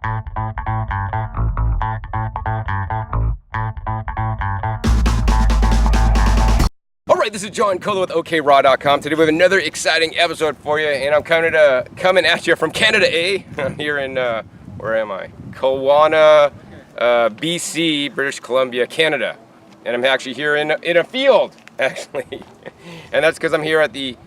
Alright, this is John Colo with OKRaw.com. Today we have another exciting episode for you, and I'm coming at you from Canada, I'm here in, where am I? Kelowna, BC, British Columbia, Canada. And I'm actually here in a field, actually. And that's because I'm here at the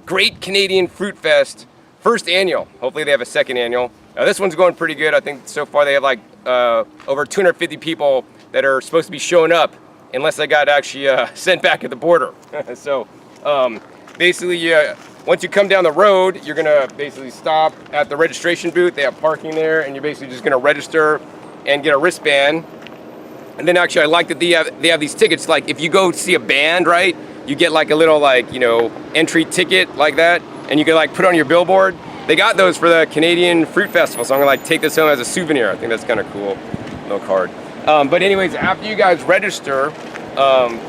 Great Canadian Fruit Fest, first annual. Hopefully they have a second annual. This one's going pretty good. I think so far they have like over 250 people that are supposed to be showing up, unless they got actually sent back at the border. So basically, once you come down the road, you're gonna basically stop at the registration booth. They have parking there, and you're basically just gonna register and get a wristband. And then actually, I like that they have these tickets. Like if you go see a band, right? You get like a little entry ticket like that, and you can like put on your billboard. They got those for the Canadian Fruit Festival, so I'm gonna like take this home as a souvenir. I think that's kind of cool. No card. But anyways, after you guys register,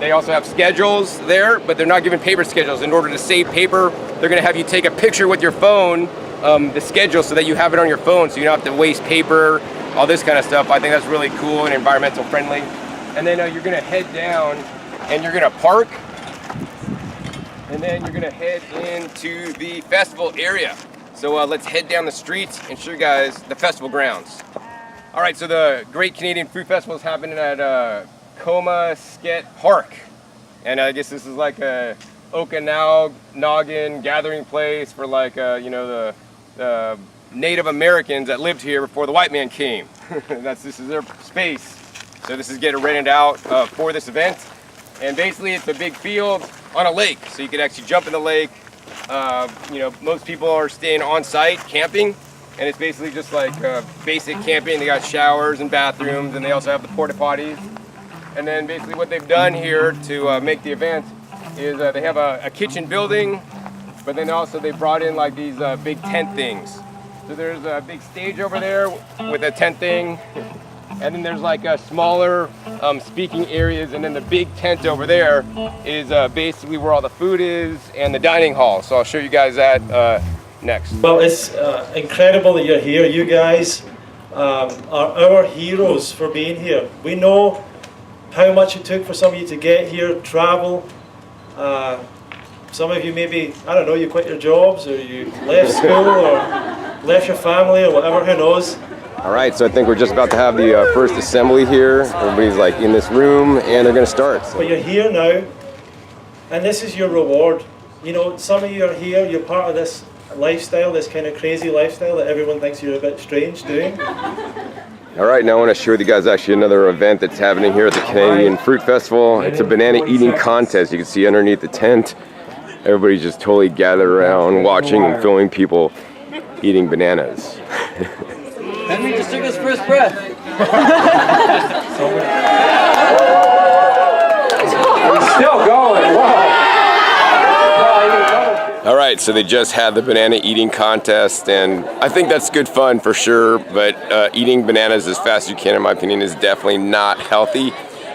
they also have schedules there, but they're not giving paper schedules. In order to save paper, they're gonna have you take a picture with your phone, the schedule, so that you have it on your phone, so you don't have to waste paper, all this kind of stuff. I think that's really cool and environmental friendly. And then you're gonna head down and you're gonna park, and then you're gonna head into the festival area. So let's head down the streets and show you guys the festival grounds. All right, so the Great Canadian Fruit Festival is happening at Comasket Park. And I guess this is like a Okanagan gathering place for like, the Native Americans that lived here before the white man came. This is their space. So this is getting rented out for this event. And basically it's a big field on a lake. So you could actually jump in the lake. Most people are staying on site, camping. And it's basically just like basic camping. They got showers and bathrooms, and they also have the porta potties. And then basically what they've done here to make the event is they have a kitchen building, but then also they brought in like these big tent things. So there's a big stage over there with a tent thing, and then there's like smaller speaking areas, and then the big tent over there is basically where all the food is and the dining hall. So I'll show you guys that next. Well, it's incredible that you're here. You guys are our heroes for being here. We know how much it took for some of you to get here, travel. Some of you maybe, I don't know, you quit your jobs, or you left school, or left your family, or whatever, who knows. All right, so I think we're just about to have the first assembly here. Everybody's like in this room, and they're gonna start. But you're here now, and this is your reward. You know, some of you are here, you're part of this lifestyle, this kind of crazy lifestyle that everyone thinks you're a bit strange doing. All right, now I want to show you guys actually another event that's happening here at the Canadian Fruit Festival. It's a banana eating contest. You can see underneath the tent, everybody's just totally gathered around watching and filming people eating bananas. Henry just took his first breath. He's still going, wow. All right, so they just had the banana eating contest, and I think that's good fun for sure, but eating bananas as fast as you can, in my opinion, is definitely not healthy.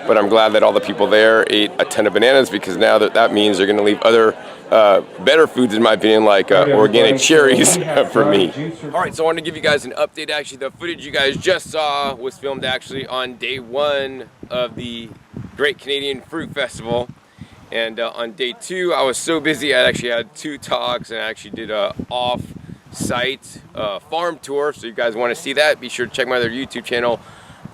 But I'm glad that all the people there ate a ton of bananas, because now that means they're gonna leave other better foods, in my opinion, like organic cherries for me. All right, so I wanted to give you guys an update. Actually, the footage you guys just saw was filmed actually on day 1 of the Great Canadian Fruit Festival. And on day 2, I was so busy, I actually had 2 talks, and I actually did a off-site farm tour. So you guys want to see that, be sure to check my other YouTube channel,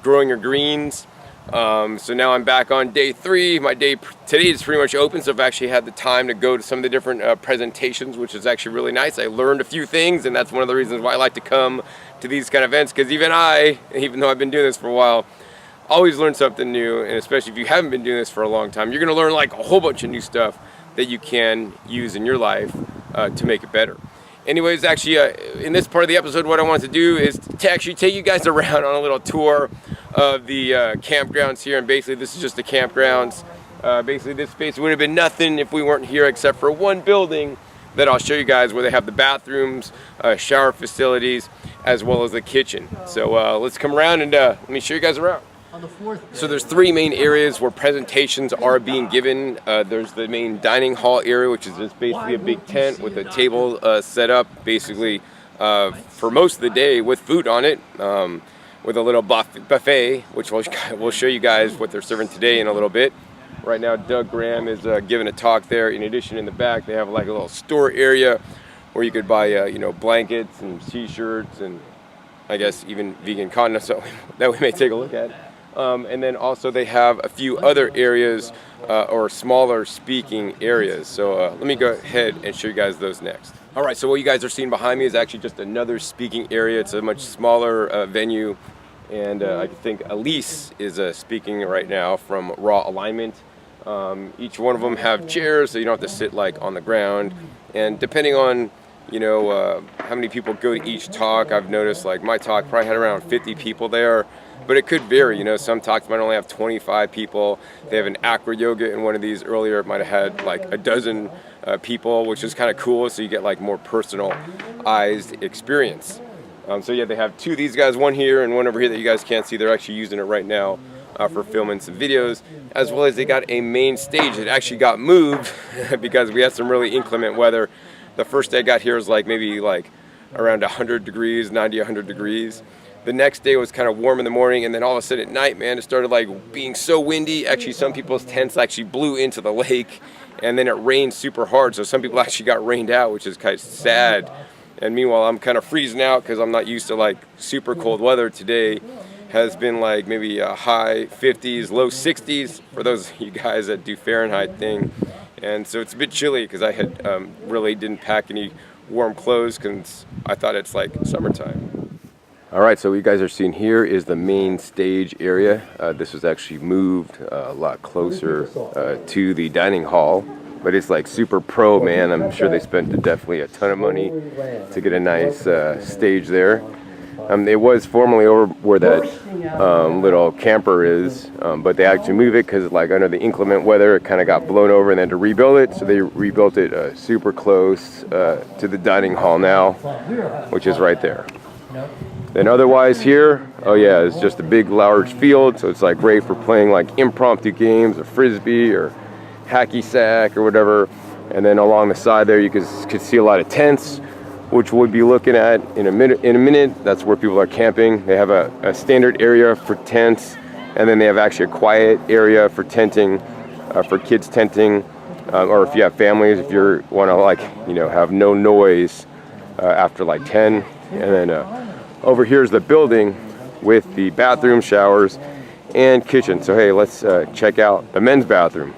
Growing Your Greens. So now I'm back on day 3. My day today is pretty much open, so I've actually had the time to go to some of the different presentations, which is actually really nice. I learned a few things, and that's one of the reasons why I like to come to these kind of events, because even though I've been doing this for a while, always learn something new. And especially if you haven't been doing this for a long time, you're gonna learn like a whole bunch of new stuff that you can use in your life to make it better. Anyways, actually in this part of the episode, what I want to do is to actually take you guys around on a little tour of the campgrounds here. And basically this is just the campgrounds. Basically this space would have been nothing if we weren't here, except for one building that I'll show you guys, where they have the bathrooms, shower facilities, as well as the kitchen. So let's come around and let me show you guys around. So there's 3 main areas where presentations are being given. There's the main dining hall area, which is just basically a big tent with a table set up, basically for most of the day with food on it, with a little buffet, which we'll show you guys what they're serving today in a little bit. Right now, Doug Graham is giving a talk there. In addition, in the back, they have like a little store area where you could buy, you know, blankets and t-shirts and I guess even vegan condoms that we may take a look at. And then also they have a few other areas or smaller speaking areas. So let me go ahead and show you guys those next. All right, so what you guys are seeing behind me is actually just another speaking area. It's a much smaller venue. And I think Elise is speaking right now from Raw Alignment. Each one of them have chairs, so you don't have to sit like on the ground. And depending on, you know, how many people go to each talk, I've noticed like my talk probably had around 50 people there. But it could vary, you know, some talks might only have 25 people. They have an acro yoga in one of these earlier. It might have had like a dozen people, which is kind of cool. So you get like more personalized experience. So yeah, they have two of these guys, one here and one over here that you guys can't see. They're actually using it right now for filming some videos, as well as they got a main stage that actually got moved because we had some really inclement weather. The first day I got here was like maybe like around 100 degrees, 90, 100 degrees. The next day was kind of warm in the morning, and then all of a sudden at night, man, it started like being so windy. Actually, some people's tents actually blew into the lake, and then it rained super hard. So some people actually got rained out, which is kind of sad. And meanwhile, I'm kind of freezing out because I'm not used to like super cold weather. Today has been like maybe high 50s, low 60s for those of you guys that do Fahrenheit thing. And so it's a bit chilly because I had really didn't pack any warm clothes because I thought it's like summertime. All right, so what you guys are seeing here is the main stage area. This was actually moved a lot closer to the dining hall, but it's like super pro, man. I'm sure they spent definitely a ton of money to get a nice stage there. It was formerly over where that little camper is, but they actually moved it because like under the inclement weather, it kind of got blown over and then to rebuild it. So they rebuilt it super close to the dining hall now, which is right there. Then otherwise here, oh yeah, it's just a big large field, so it's like great for playing like impromptu games of frisbee or hacky sack or whatever. And then along the side there, you could see a lot of tents, which we'll be looking at in a minute. That's where people are camping. They have a standard area for tents, and then they have actually a quiet area for tenting, for kids tenting, or if you have families, if you want to like, you know, have no noise after like 10. And then over here is the building with the bathroom, showers, and kitchen. So hey, let's check out the men's bathroom.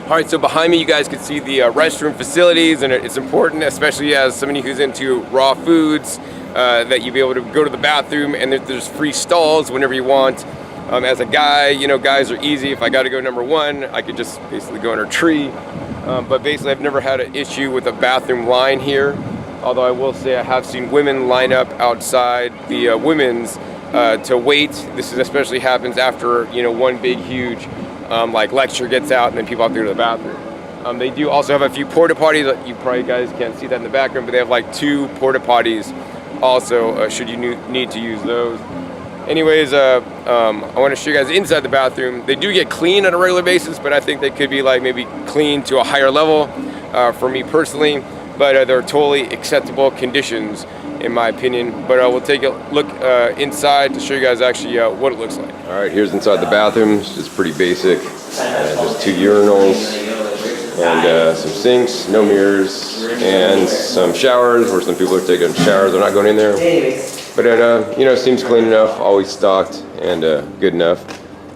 All right, so behind me you guys can see the restroom facilities, and it's important, especially as somebody who's into raw foods, that you be able to go to the bathroom and there's free stalls whenever you want. As a guy, you know, guys are easy. If I got to go number one, I could just basically go under a tree. But basically I've never had an issue with a bathroom line here. Although I will say I have seen women line up outside the women's to wait. This is especially happens after, you know, one big huge like lecture gets out and then people have to go to the bathroom. They do also have a few porta potties. You probably guys can't see that in the background, but they have like 2 porta potties also should you need to use those. Anyways, I want to show you guys inside the bathroom. They do get clean on a regular basis, but I think they could be like maybe clean to a higher level for me personally. But they're totally acceptable conditions in my opinion. But we'll take a look inside to show you guys actually what it looks like. All right, here's inside the bathroom. It's just pretty basic. Just 2 urinals and some sinks, no mirrors, and some showers where some people are taking showers. They're not going in there. But it you know, seems clean enough, always stocked, and good enough.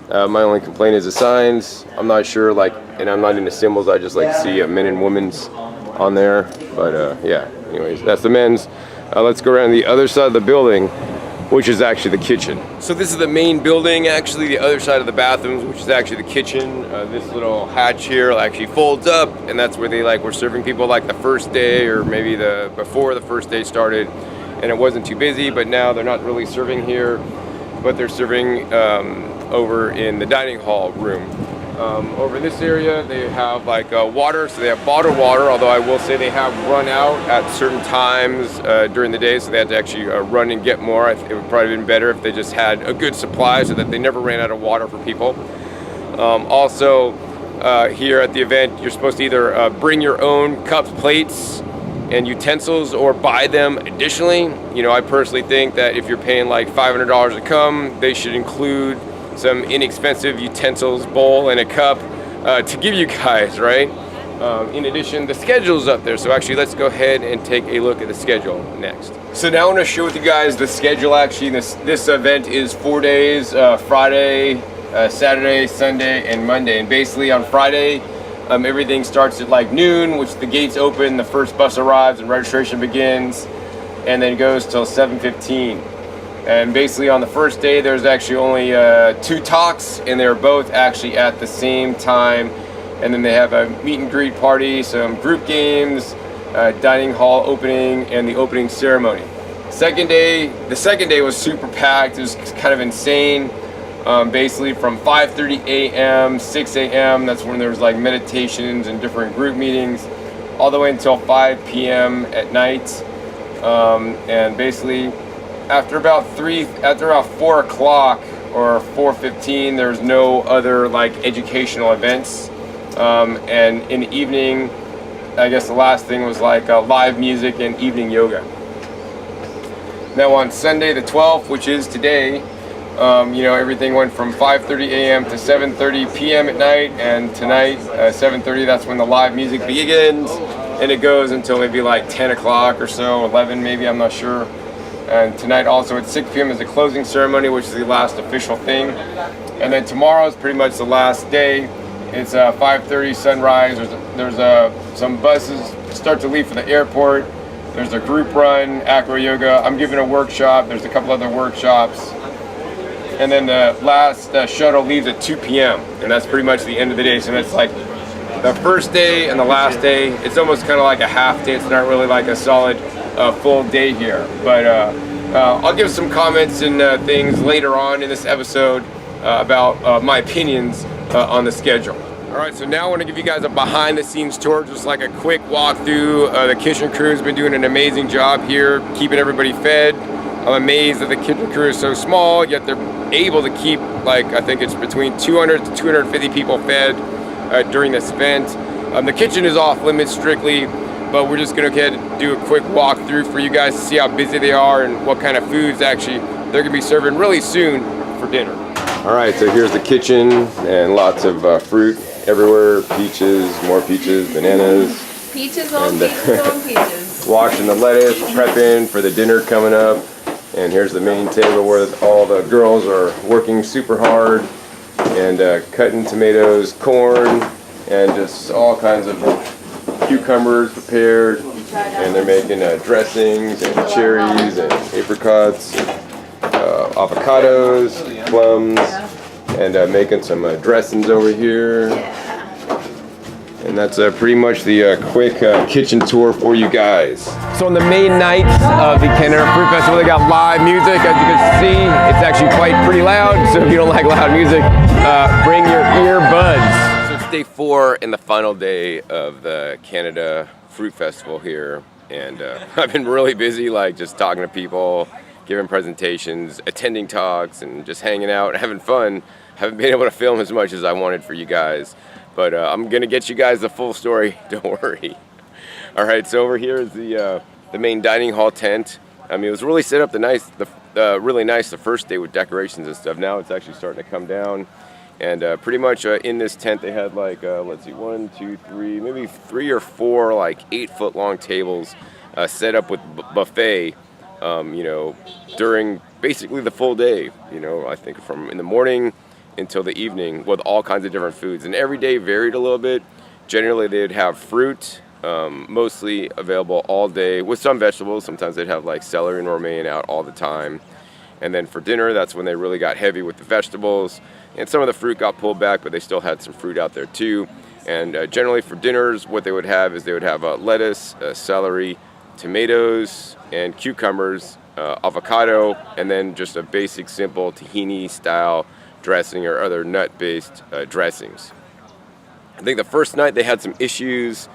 My only complaint is the signs. I'm not sure, like, and I'm not into symbols. I just like to see men and women's on there. But yeah, anyways, that's the men's. Let's go around the other side of the building, which is actually the kitchen. So this is the main building, actually the other side of the bathrooms, which is actually the kitchen. This little hatch here actually folds up, and that's where they were serving people like the first day or maybe before the first day started, and it wasn't too busy. But now they're not really serving here, but they're serving over in the dining hall room. Over in this area they have water, so they have bottled water, although I will say they have run out at certain times during the day, so they had to actually run and get more. It would probably have been better if they just had a good supply so that they never ran out of water for people. Also here at the event, you're supposed to either bring your own cups, plates, and utensils or buy them additionally. You know, I personally think that if you're paying like $500 to come, they should include some inexpensive utensils, bowl, and a cup to give you guys, right? In addition, the schedule's up there, so actually let's go ahead and take a look at the schedule next. So now I want to share with you guys the schedule. Actually, this event is 4 days, Friday, Saturday, Sunday, and Monday. And basically on Friday, everything starts at like noon, which the gates open, the first bus arrives and registration begins, and then goes till 7:15. And basically on the first day, there's actually only 2 talks, and they're both actually at the same time. And then they have a meet and greet party, some group games, dining hall opening, and the opening ceremony. The second day was super packed. It was kind of insane. Basically from 5:30 a.m., 6 a.m., that's when there was like meditations and different group meetings, all the way until 5 p.m. at night. And basically after about 4 o'clock or 4:15, there's no other like educational events. And in the evening, I guess the last thing was like live music and evening yoga. Now on Sunday the 12th, which is today, you know, everything went from 5:30 a.m. to 7:30 p.m. at night, and tonight 7:30, that's when the live music begins, and it goes until maybe like 10 o'clock or so, 11 maybe, I'm not sure. And tonight also at 6 p.m. is the closing ceremony, which is the last official thing. And then tomorrow is pretty much the last day. It's 5:30 sunrise. There's some buses start to leave for the airport. There's a group run, acro yoga. I'm giving a workshop. There's a couple other workshops. And then the last shuttle leaves at 2 p.m. And that's pretty much the end of the day. So that's like the first day and the last day. It's almost kind of like a half day. It's not really like a solid full day here. But I'll give some comments and things later on in this episode about my opinions on the schedule. All right, so now I want to give you guys a behind the scenes tour, just like a quick walkthrough. The kitchen crew's been doing an amazing job here, keeping everybody fed. I'm amazed that the kitchen crew is so small, yet they're able to keep, like, I think it's between 200 to 250 people fed during this event. The kitchen is off limits strictly, but we're just gonna go ahead and do a quick walkthrough for you guys to see how busy they are and what kind of foods actually they're gonna be serving really soon for dinner. All right, so here's the kitchen, and lots of fruit everywhere, peaches, more peaches, bananas. Peaches on peaches on peaches. Washing the lettuce, prepping for the dinner coming up. And here's the main table where all the girls are working super hard and cutting tomatoes, corn, and just all kinds of cucumbers prepared. And they're making dressings and cherries and apricots, avocados, plums, and making some dressings over here. And that's pretty much the quick kitchen tour for you guys. So on the main night of the Canada Fruit Festival, they got live music. As you can see, it's actually quite pretty loud. So if you don't like loud music, bring your earbuds. So it's day 4 and the final day of the Canada Fruit Festival here. And I've been really busy, like just talking to people, giving presentations, attending talks, and just hanging out and having fun. Haven't been able to film as much as I wanted for you guys. But I'm gonna get you guys the full story, don't worry. All right, so over here is the main dining hall tent. I mean, it was really set up really nice the first day with decorations and stuff. Now it's actually starting to come down. And pretty much in this tent they had like, let's see, 1, 2, 3, maybe 3 or 4 like 8-foot long tables set up with buffet, you know, during basically the full day. You know, I think from in the morning until the evening with all kinds of different foods, and every day varied a little bit. Generally they'd have fruit, mostly available all day with some vegetables. Sometimes they'd have like celery and romaine out all the time. And then for dinner, that's when they really got heavy with the vegetables, and some of the fruit got pulled back, but they still had some fruit out there too. And generally for dinners, what they would have is they would have lettuce, celery, tomatoes, and cucumbers, avocado, and then just a basic simple tahini style dressing or other nut-based dressings. I think the first night they had some issues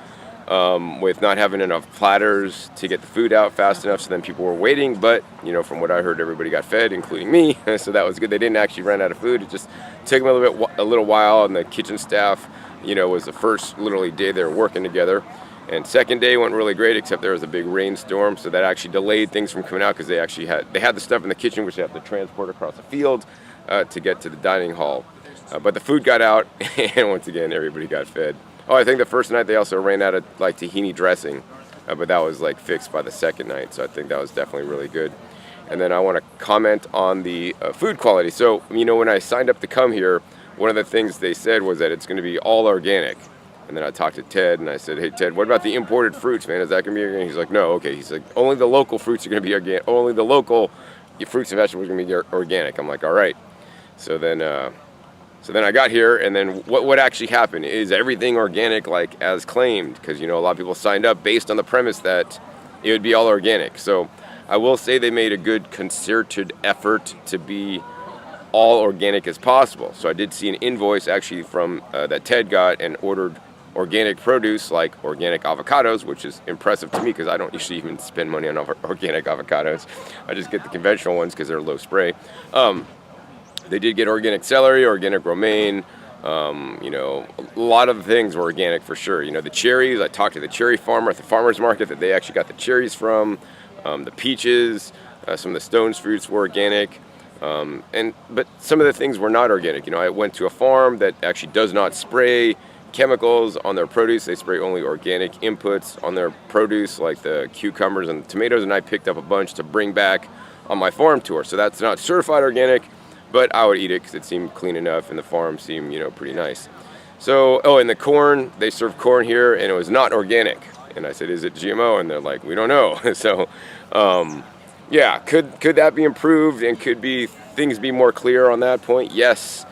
with not having enough platters to get the food out fast enough, so then people were waiting, but you know, from what I heard, everybody got fed, including me, so that was good. They didn't actually run out of food. It just took them a little while, and the kitchen staff, you know, was the first literally day they were working together. And second day went really great, except there was a big rainstorm, so that actually delayed things from coming out because they had the stuff in the kitchen which they have to transport across the field to get to the dining hall. But the food got out, and once again everybody got fed. Oh, I think the first night they also ran out of like tahini dressing, but that was like fixed by the second night, so I think that was definitely really good. And then I want to comment on the food quality. So, you know, when I signed up to come here, one of the things they said was that it's going to be all organic. And then I talked to Ted, and I said, hey, Ted, what about the imported fruits, man? Is that going to be organic? He's like, no, okay. He's like, only the local fruits are going to be organic. Only the local fruits and vegetables are going to be organic. I'm like, all right. So then I got here, and then what actually happened is everything organic, like as claimed, because, you know, a lot of people signed up based on the premise that it would be all organic. So I will say they made a good concerted effort to be all organic as possible. So I did see an invoice actually from that Ted got and ordered organic produce like organic avocados, which is impressive to me because I don't usually even spend money on organic avocados. I just get the conventional ones because they're low spray. They did get organic celery, organic romaine. You know, a lot of the things were organic for sure. You know, the cherries, I talked to the cherry farmer at the farmer's market that they actually got the cherries from. The peaches, some of the stones fruits were organic. But some of the things were not organic. You know, I went to a farm that actually does not spray chemicals on their produce. They spray only organic inputs on their produce, like the cucumbers and the tomatoes, and I picked up a bunch to bring back on my farm tour. So that's not certified organic, but I would eat it because it seemed clean enough and the farm seemed, you know, pretty nice. So, oh, and the corn, they serve corn here and it was not organic. And I said, is it GMO? And they're like, we don't know. So, yeah, could that be improved, and could things be more clear on that point? Yes.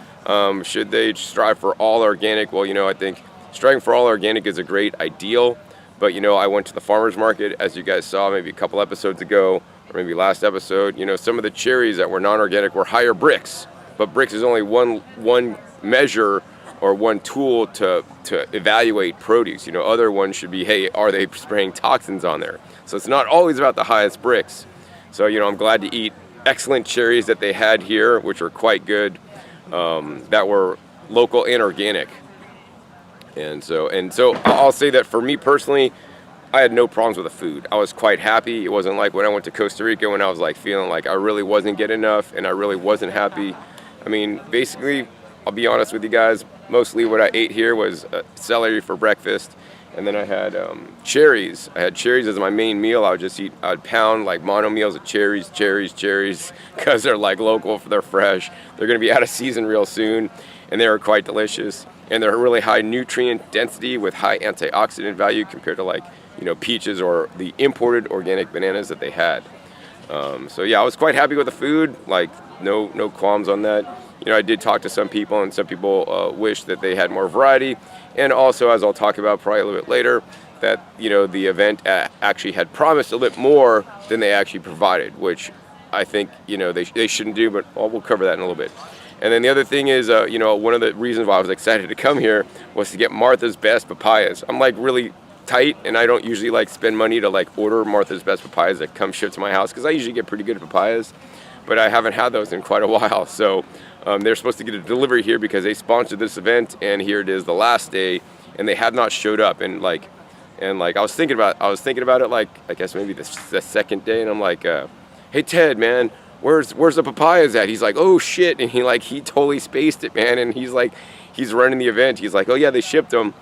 Should they strive for all organic? Well, you know, I think striving for all organic is a great ideal. But, you know, I went to the farmer's market, as you guys saw maybe a couple episodes ago, or maybe last episode. You know, some of the cherries that were non-organic were higher bricks. But bricks is only one measure or one tool to evaluate produce. You know, other ones should be, hey, are they spraying toxins on there? So it's not always about the highest bricks. So, you know, I'm glad to eat excellent cherries that they had here, which are quite good, that were local and organic. And so I'll say that for me personally, I had no problems with the food. I was quite happy. It wasn't like when I went to Costa Rica when I was like feeling like I really wasn't getting enough and I really wasn't happy. I mean, basically, I'll be honest with you guys, mostly what I ate here was celery for breakfast. And then I had cherries. I had cherries as my main meal. I'd pound like mono meals of cherries, because they're like local, they're fresh. They're gonna be out of season real soon, and they are quite delicious. And they're really high nutrient density with high antioxidant value compared to like, you know, peaches or the imported organic bananas that they had. So yeah, I was quite happy with the food, like no qualms on that. You know, I did talk to some people, and some people wish that they had more variety. And also, as I'll talk about probably a little bit later, that, you know, the event actually had promised a little more than they actually provided, which I think, you know, they shouldn't do, but we'll cover that in a little bit. And then the other thing is, you know, one of the reasons why I was excited to come here was to get Martha's Best papayas. I'm like really tight, and I don't usually like spend money to like order Martha's Best papayas that come shipped to my house, because I usually get pretty good papayas, but I haven't had those in quite a while. So they're supposed to get a delivery here because they sponsored this event, and here it is the last day, and they have not showed up. And I was thinking about it, like I guess maybe the second day, and I'm like, hey Ted, man, where's the papayas at? He's like, oh shit, and he totally spaced it, man. And he's running the event. He's like, oh yeah, they shipped them.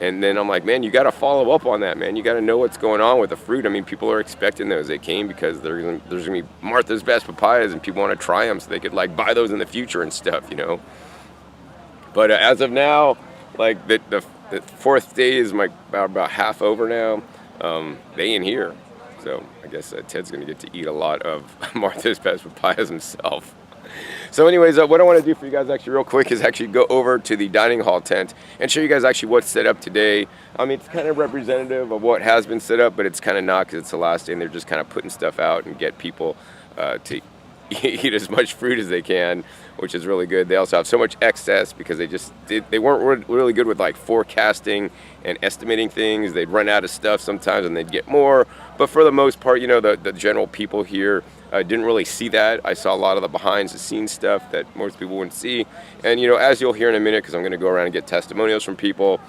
And then I'm like, man, you got to follow up on that, man. You got to know what's going on with the fruit. I mean, people are expecting those. They came because there's going to be Martha's Best papayas, and people want to try them so they could, like, buy those in the future and stuff, you know. But as of now, like, the fourth day is about half over now. They ain't here. So I guess Ted's going to get to eat a lot of Martha's Best papayas himself. So anyways, what I want to do for you guys actually real quick is actually go over to the dining hall tent and show you guys actually what's set up today. I mean, it's kind of representative of what has been set up, but it's kind of not, because it's the last day and they're just kind of putting stuff out and get people to eat as much fruit as they can, which is really good. They also have so much excess because they weren't really good with like forecasting and estimating things. They'd run out of stuff sometimes and they'd get more. But for the most part, you know, the general people here didn't really see that. I saw a lot of the behind the scenes stuff that most people wouldn't see. And, you know, as you'll hear in a minute, because I'm going to go around and get testimonials from people,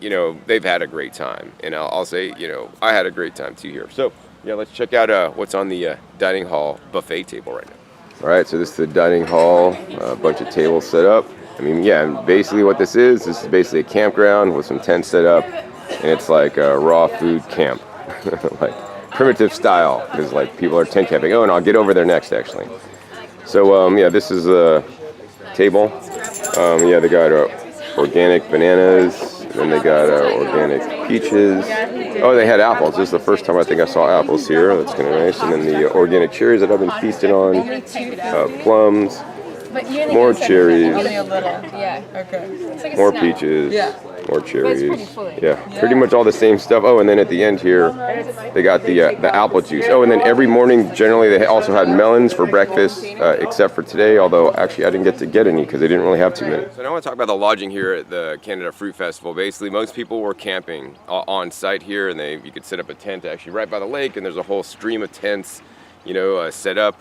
you know, they've had a great time. And I'll say, you know, I had a great time too here. So yeah, let's check out what's on the dining hall buffet table right now. All right, so this is the dining hall, a bunch of tables set up. I mean, yeah, and basically what this is basically a campground with some tents set up, and it's like a raw food camp, like primitive style, because like people are tent camping. Oh, and I'll get over there next actually. So yeah, this is a table. Yeah, they got organic bananas, and then they got organic peaches. Oh, they had apples. This is the first time I think I saw apples here. That's kind of nice. And then the organic cherries that I've been feasting on, plums, more cherries, more peaches, more cherries. Yeah, pretty much all the same stuff. Oh, and then at the end here, they got the apple juice. Oh, and then every morning, generally, they also had melons for breakfast, except for today, although actually I didn't get any because they didn't really have too many. So now I want to talk about the lodging here at the Canada Fruit Festival. Basically, most people were camping on site here, and you could set up a tent actually right by the lake, and there's a whole stream of tents, you know, set up.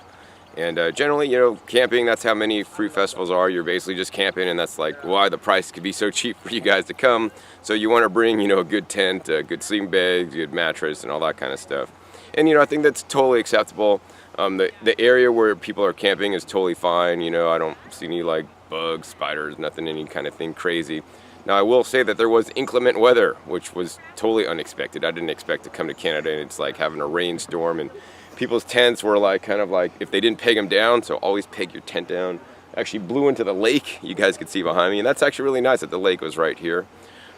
And generally, you know, camping, that's how many fruit festivals are. You're basically just camping, and that's like why the price could be so cheap for you guys to come. So you want to bring, you know, a good tent, a good sleeping bag, good mattress, and all that kind of stuff. And, you know, I think that's totally acceptable. The area where people are camping is totally fine. You know, I don't see any, like, bugs, spiders, nothing, any kind of thing crazy. Now, I will say that there was inclement weather, which was totally unexpected. I didn't expect to come to Canada, and it's like having a rainstorm, and people's tents were like kind of like if they didn't peg them down, so always peg your tent down. Actually blew into the lake, you guys could see behind me, and that's actually really nice that the lake was right here.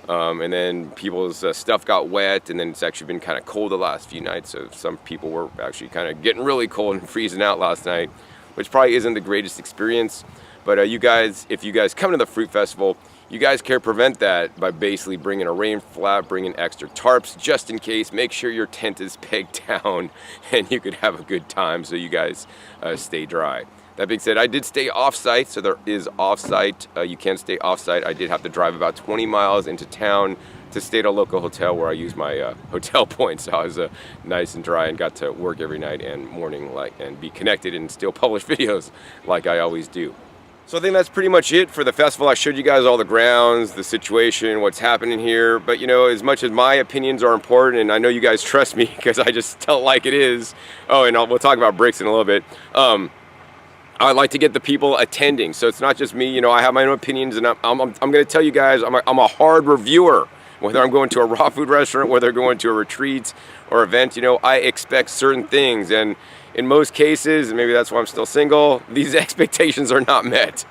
And then people's stuff got wet, and then it's actually been kind of cold the last few nights, so some people were actually kind of getting really cold and freezing out last night, which probably isn't the greatest experience. But you guys, if you guys come to the Fruit Festival, you guys can prevent that by basically bringing a rain flap, bringing extra tarps just in case. Make sure your tent is pegged down and you could have a good time so you guys stay dry. That being said, I did stay off-site, so there is off-site. You can stay off-site. I did have to drive about 20 miles into town to stay at a local hotel where I used my hotel points. So I was nice and dry and got to work every night and morning and be connected and still publish videos like I always do. So I think that's pretty much it for the festival. I showed you guys all the grounds, the situation, what's happening here. But you know, as much as my opinions are important, and I know you guys trust me because I just tell it like it is. Oh, and we'll talk about bricks in a little bit. I like to get the people attending. So it's not just me, you know, I have my own opinions, and I'm going to tell you guys, I'm a hard reviewer. Whether I'm going to a raw food restaurant, whether I'm going to a retreat or event, you know, I expect certain things. And in most cases, and maybe that's why I'm still single, these expectations are not met.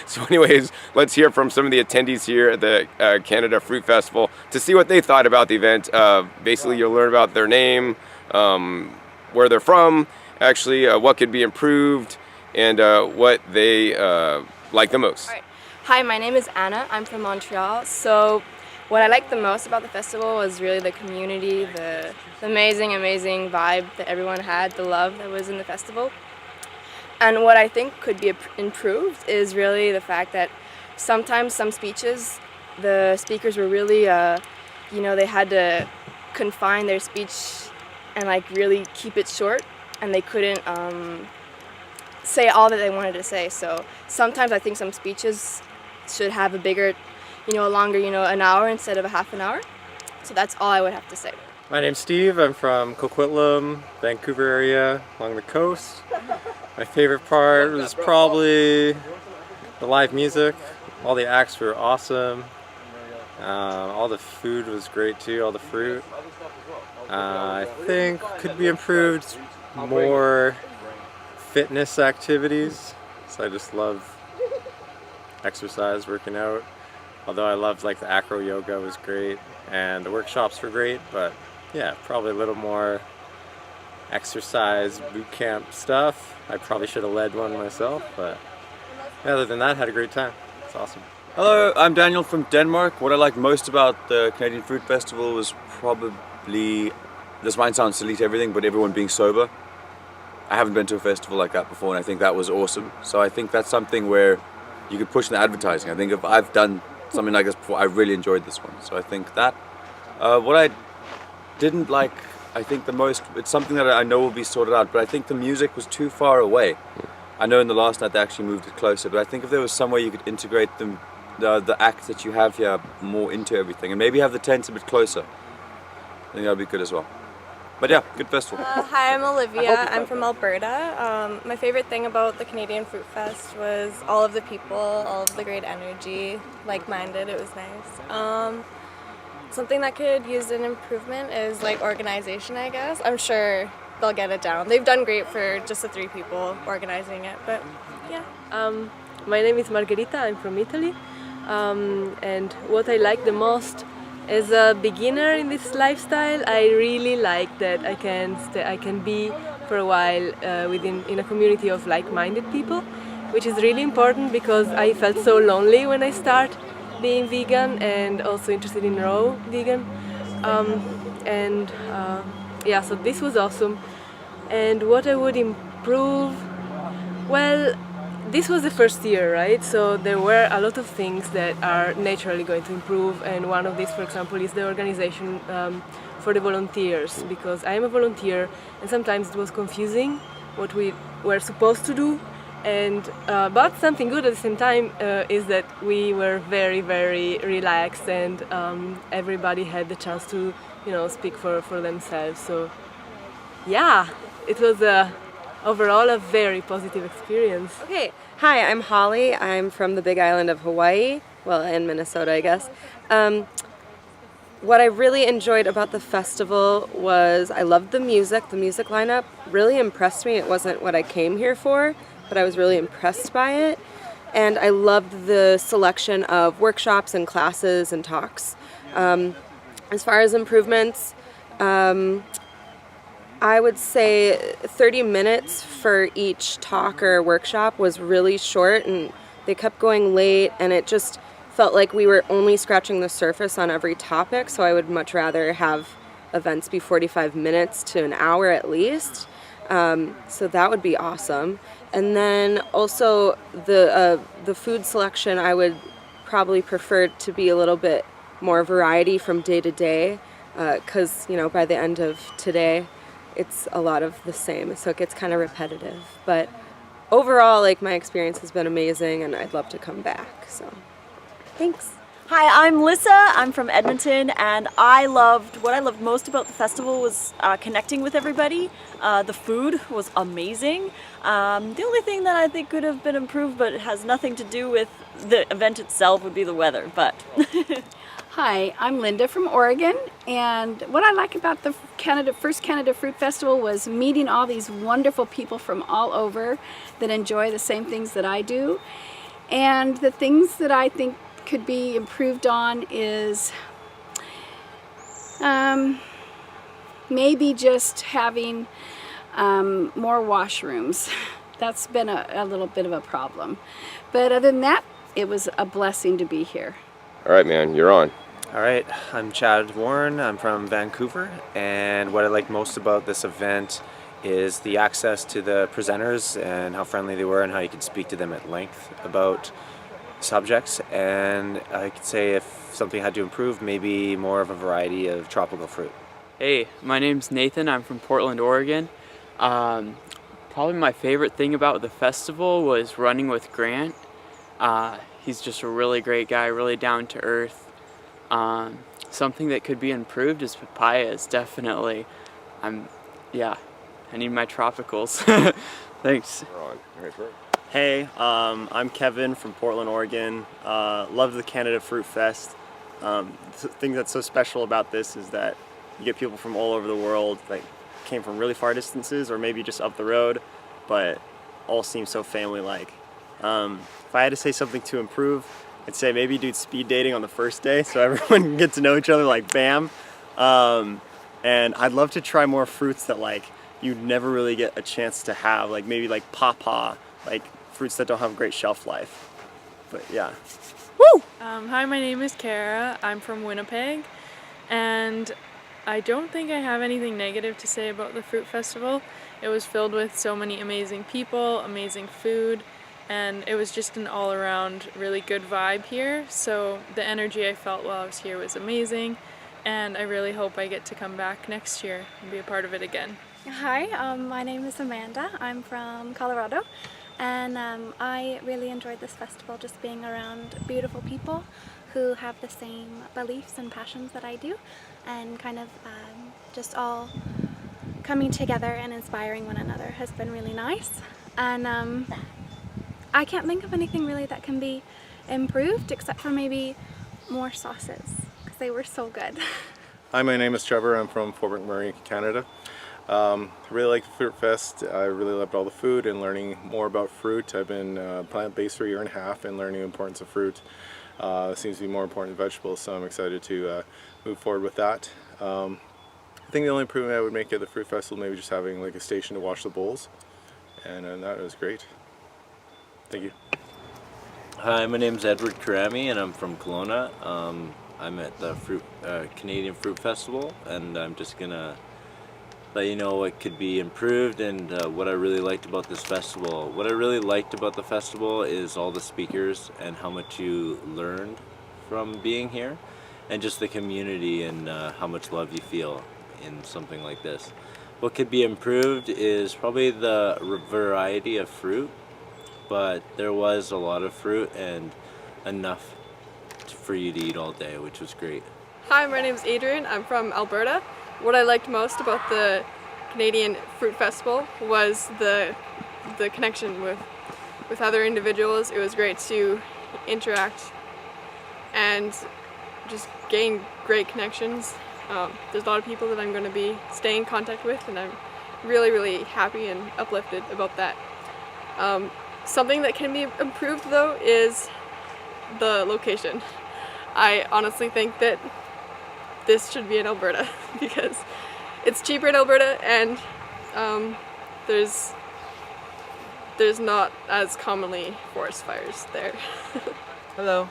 So anyways, let's hear from some of the attendees here at the Canada Fruit Festival to see what they thought about the event. Basically, you'll learn about their name, where they're from, actually what could be improved, and what they like the most. All right. Hi, my name is Anna. I'm from Montreal. So what I liked the most about the festival was really the community, the amazing vibe that everyone had, the love that was in the festival. And what I think could be improved is really the fact that sometimes some speeches, the speakers were really, you know, they had to confine their speech and like really keep it short, and they couldn't say all that they wanted to say. So sometimes I think some speeches should have a bigger, you know, a longer, you know, an hour instead of a half an hour. So that's all I would have to say. My name's Steve. I'm from Coquitlam, Vancouver area, along the coast. My favorite part was probably the live music. All the acts were awesome. All the food was great too, all the fruit. I think could be improved more fitness activities. So I just love exercise, working out. Although I loved like the acro yoga was great and the workshops were great, but yeah, probably a little more exercise boot camp stuff. I probably should have led one myself, but other than that, had a great time. It's awesome. Hello, I'm Daniel from Denmark. What I liked most about the Canadian Fruit Festival was probably, this might sound silly to everything, but everyone being sober. I haven't been to a festival like that before, and I think that was awesome. So I think that's something where you could push in the advertising. I think if I've done something like this before, I really enjoyed this one. So I think that. What I didn't like, I think the most, it's something that I know will be sorted out, but I think the music was too far away. I know in the last night they actually moved it closer, but I think if there was some way you could integrate the acts that you have here more into everything, and maybe have the tents a bit closer. I think that'll be good as well. But yeah, good festival. Hi, I'm Olivia. I'm from Alberta. My favorite thing about the Canadian Fruit Fest was all of the people, all of the great energy, like-minded. It was nice. Something that could use an improvement is like organization, I guess. I'm sure they'll get it down. They've done great for just the 3 people organizing it, but yeah. My name is Margherita, I'm from Italy, and what I like the most as a beginner in this lifestyle, I really like that I can be for a while in a community of like-minded people, which is really important because I felt so lonely when I started being vegan and also interested in raw vegan. Yeah, so this was awesome. And what I would improve, well, this was the first year, right? So there were a lot of things that are naturally going to improve, and one of these, for example, is the organization for the volunteers, because I am a volunteer and sometimes it was confusing what we were supposed to do. And but something good at the same time is that we were very, very relaxed, and everybody had the chance to, speak for themselves. So yeah, it was overall a very positive experience. Okay, hi, I'm Holly. I'm from the Big Island of Hawaii, well, in Minnesota, I guess. What I really enjoyed about the festival was I loved the music. The music lineup really impressed me. It wasn't what I came here for, but I was really impressed by it. And I loved the selection of workshops and classes and talks. As far as improvements, I would say 30 minutes for each talk or workshop was really short, and they kept going late, and it just felt like we were only scratching the surface on every topic, so I would much rather have events be 45 minutes to an hour at least. So that would be awesome. And then also the food selection, I would probably prefer to be a little bit more variety from day to day, because by the end of today, it's a lot of the same, so it gets kind of repetitive. But overall, my experience has been amazing, and I'd love to come back, so thanks. Hi, I'm Lissa. I'm from Edmonton, and what I loved most about the festival was connecting with everybody. The food was amazing. The only thing that I think could have been improved, but it has nothing to do with the event itself, would be the weather, but... Hi, I'm Linda from Oregon, and what I like about the first Canada Fruit Festival was meeting all these wonderful people from all over that enjoy the same things that I do. And the things that I think could be improved on is maybe just having more washrooms. That's been a little bit of a problem. But other than that, it was a blessing to be here. All right, man, you're on. All right, I'm Chad Warren. I'm from Vancouver, and what I like most about this event is the access to the presenters and how friendly they were and how you could speak to them at length about subjects. And I could say if something had to improve, maybe more of a variety of tropical fruit. Hey, my name's Nathan. I'm from Portland, Oregon. Probably my favorite thing about the festival was running with Grant. He's just a really great guy, really down to earth. Something that could be improved is papayas, definitely. I need my tropicals. Thanks. Hey, I'm Kevin from Portland, Oregon. Love the Canada Fruit Fest. The thing that's so special about this is that you get people from all over the world that came from really far distances or maybe just up the road, but all seem so family-like. If I had to say something to improve, I'd say maybe do speed dating on the first day so everyone can get to know each other like bam. And I'd love to try more fruits that you'd never really get a chance to have, maybe pawpaw, fruits that don't have great shelf life. But yeah. Woo! Hi, my name is Kara. I'm from Winnipeg, and I don't think I have anything negative to say about the fruit festival. It was filled with so many amazing people, amazing food, and it was just an all-around really good vibe here. So the energy I felt while I was here was amazing, and I really hope I get to come back next year and be a part of it again. Hi, my name is Amanda. I'm from Colorado. And I really enjoyed this festival, just being around beautiful people who have the same beliefs and passions that I do, and kind of just all coming together and inspiring one another has been really nice. And I can't think of anything really that can be improved except for maybe more sauces, because they were so good. Hi, my name is Trevor. I'm from Fort McMurray, Canada. I really like the Fruit Fest. I really loved all the food and learning more about fruit. I've been plant-based for a year and a half and learning the importance of fruit. Seems to be more important than vegetables, so I'm excited to move forward with that. I think the only improvement I would make at the Fruit Festival maybe just having like a station to wash the bowls, and that was great. Thank you. Hi, my name is Edward Karami and I'm from Kelowna. I'm at the Canadian Fruit Festival, and I'm just gonna let you know what could be improved and what I really liked about this festival. What I really liked about the festival is all the speakers and how much you learned from being here, and just the community and how much love you feel in something like this. What could be improved is probably the variety of fruit, but there was a lot of fruit and enough for you to eat all day, which was great. Hi, my name is Adrian. I'm from Alberta. What I liked most about the Canadian Fruit Festival was the connection with other individuals. It was great to interact and just gain great connections. There's a lot of people that I'm going to be staying in contact with, and I'm really, really happy and uplifted about that. Something that can be improved though is the location. I honestly think that this should be in Alberta because it's cheaper in Alberta, and there's not as commonly forest fires there. Hello,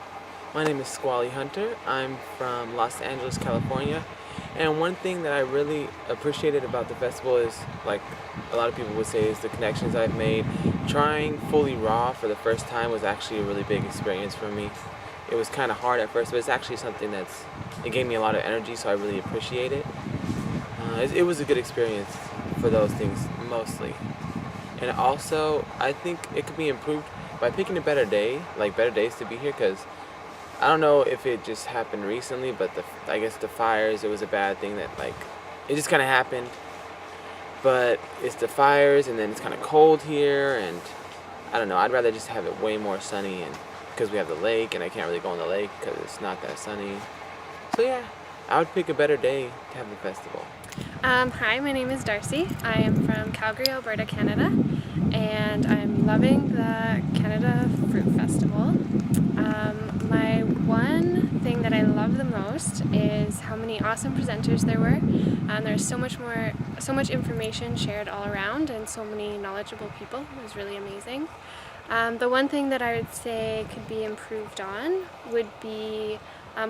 my name is Squally Hunter. I'm from Los Angeles, California, and one thing that I really appreciated about the festival is, like a lot of people would say, is the connections I've made. Trying fully raw for the first time was actually a really big experience for me. It was kind of hard at first, but it's actually something it gave me a lot of energy, so I really appreciate it. It was a good experience for those things, mostly. And also, I think it could be improved by picking a better day, like better days to be here, because I don't know if it just happened recently, but I guess the fires, it was a bad thing that, like, it just kind of happened. But it's the fires, and then it's kind of cold here, and I don't know, I'd rather just have it way more sunny, and because we have the lake, and I can't really go on the lake because it's not that sunny. So yeah, I would pick a better day to have the festival. Hi, my name is Darcy. I am from Calgary, Alberta, Canada, and I'm loving the Canada Fruit Festival. My one thing that I love the most is how many awesome presenters there were. There's so much information shared all around, and so many knowledgeable people. It was really amazing. The one thing that I would say could be improved on would be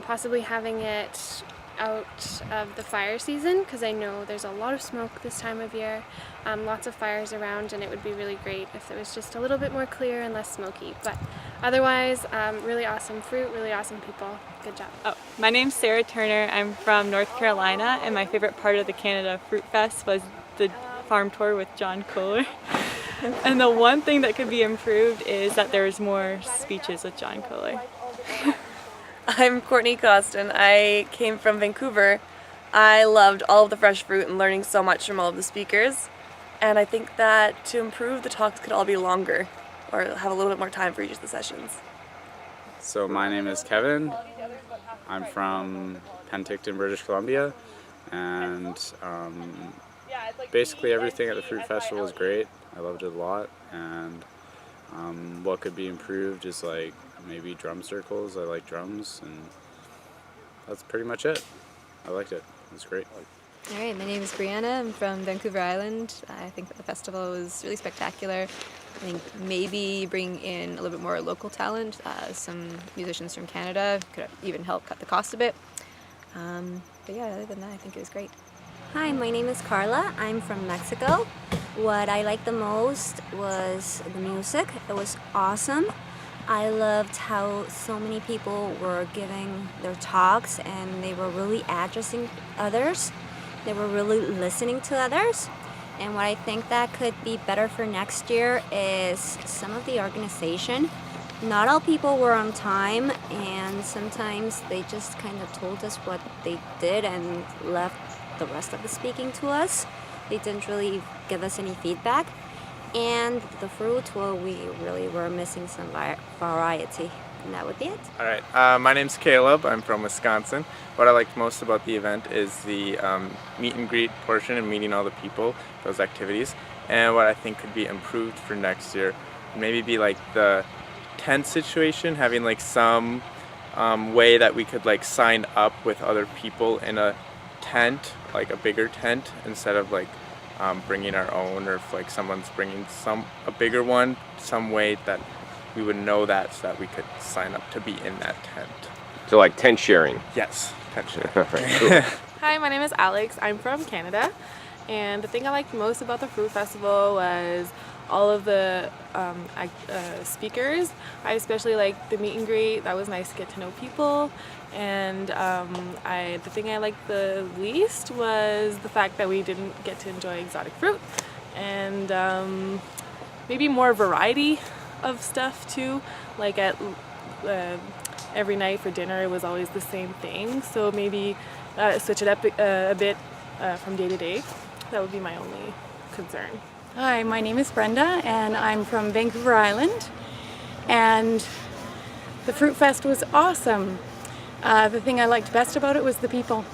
possibly having it out of the fire season, because I know there's a lot of smoke this time of year, lots of fires around, and it would be really great if it was just a little bit more clear and less smoky. But otherwise, really awesome fruit, really awesome people. Good job. Oh, my name's Sarah Turner. I'm from North Carolina, and my favorite part of the Canada Fruit Fest was the farm tour with John Kohler. And the one thing that could be improved is that there's more speeches with John Kohler. I'm Courtney Costin. I came from Vancouver. I loved all of the fresh fruit and learning so much from all of the speakers. And I think that to improve, the talks could all be longer or have a little bit more time for each of the sessions. So my name is Kevin. I'm from Penticton, British Columbia, and basically everything at the Fruit Festival was great. I loved it a lot, and what could be improved is like maybe drum circles. I like drums, and that's pretty much it. I liked it. It was great. All right, my name is Brianna. I'm from Vancouver Island. I think that the festival was really spectacular. I think maybe bring in a little bit more local talent. Some musicians from Canada could even help cut the cost a bit. But yeah, other than that, I think it was great. Hi, my name is Carla. I'm from Mexico. What I liked the most was the music. It was awesome. I loved how so many people were giving their talks, and they were really addressing others. They were really listening to others. And what I think that could be better for next year is some of the organization. Not all people were on time, and sometimes they just kind of told us what they did and left the rest of the speaking to us. They didn't really give us any feedback. And the fruit, well, we really were missing some variety. And that would be it. All right, my name's Caleb. I'm from Wisconsin. What I liked most about the event is the meet and greet portion and meeting all the people, those activities. And what I think could be improved for next year, maybe be like the tent situation, having like some way that we could like sign up with other people in a tent, like a bigger tent, instead of like bringing our own, or if like someone's bringing a bigger one, some way that we would know that, so that we could sign up to be in that tent. So like tent sharing? Yes, tent sharing. Cool. Hi, my name is Alex. I'm from Canada, and the thing I liked most about the Fruit Festival was all of the speakers. I especially liked the meet and greet. That was nice to get to know people. And the thing I liked the least was the fact that we didn't get to enjoy exotic fruit, and maybe more variety of stuff too. Like at every night for dinner, it was always the same thing. So maybe switch it up a bit from day to day. That would be my only concern. Hi, my name is Brenda, and I'm from Vancouver Island. And the Fruit Fest was awesome. The thing I liked best about it was the people,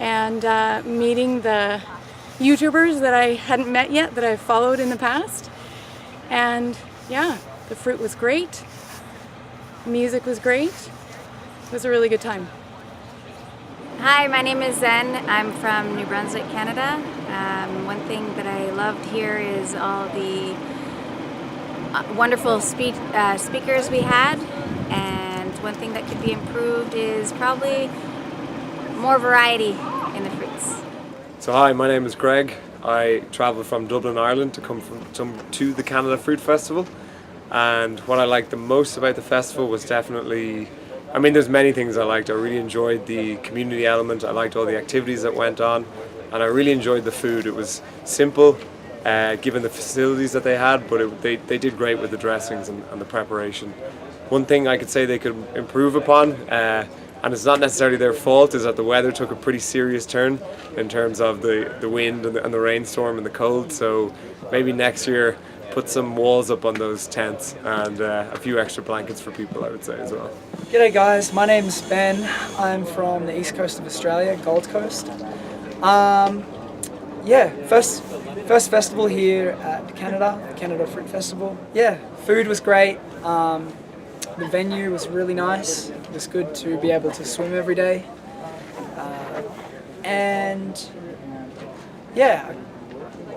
and meeting the YouTubers that I hadn't met yet, that I've followed in the past. And yeah, the fruit was great. Music was great. It was a really good time. Hi, my name is Zen. I'm from New Brunswick, Canada. One thing that I loved here is all the wonderful speakers we had, and one thing that could be improved is probably more variety in the fruits. So hi, my name is Greg. I travelled from Dublin, Ireland to come to the Canada Fruit Festival, and what I liked the most about the festival was definitely, I mean, there's many things I liked. I really enjoyed the community element. I liked all the activities that went on, and I really enjoyed the food. It was simple, given the facilities that they had, but they did great with the dressings and the preparation. One thing I could say they could improve upon, and it's not necessarily their fault, is that the weather took a pretty serious turn in terms of the wind and the rainstorm and the cold. So maybe next year put some walls up on those tents and a few extra blankets for people, I would say, as well. G'day guys, my name's Ben. I'm from the east coast of Australia, Gold Coast. Yeah, first festival here at Canada Fruit Festival. Yeah, food was great. The venue was really nice. It was good to be able to swim every day. And yeah,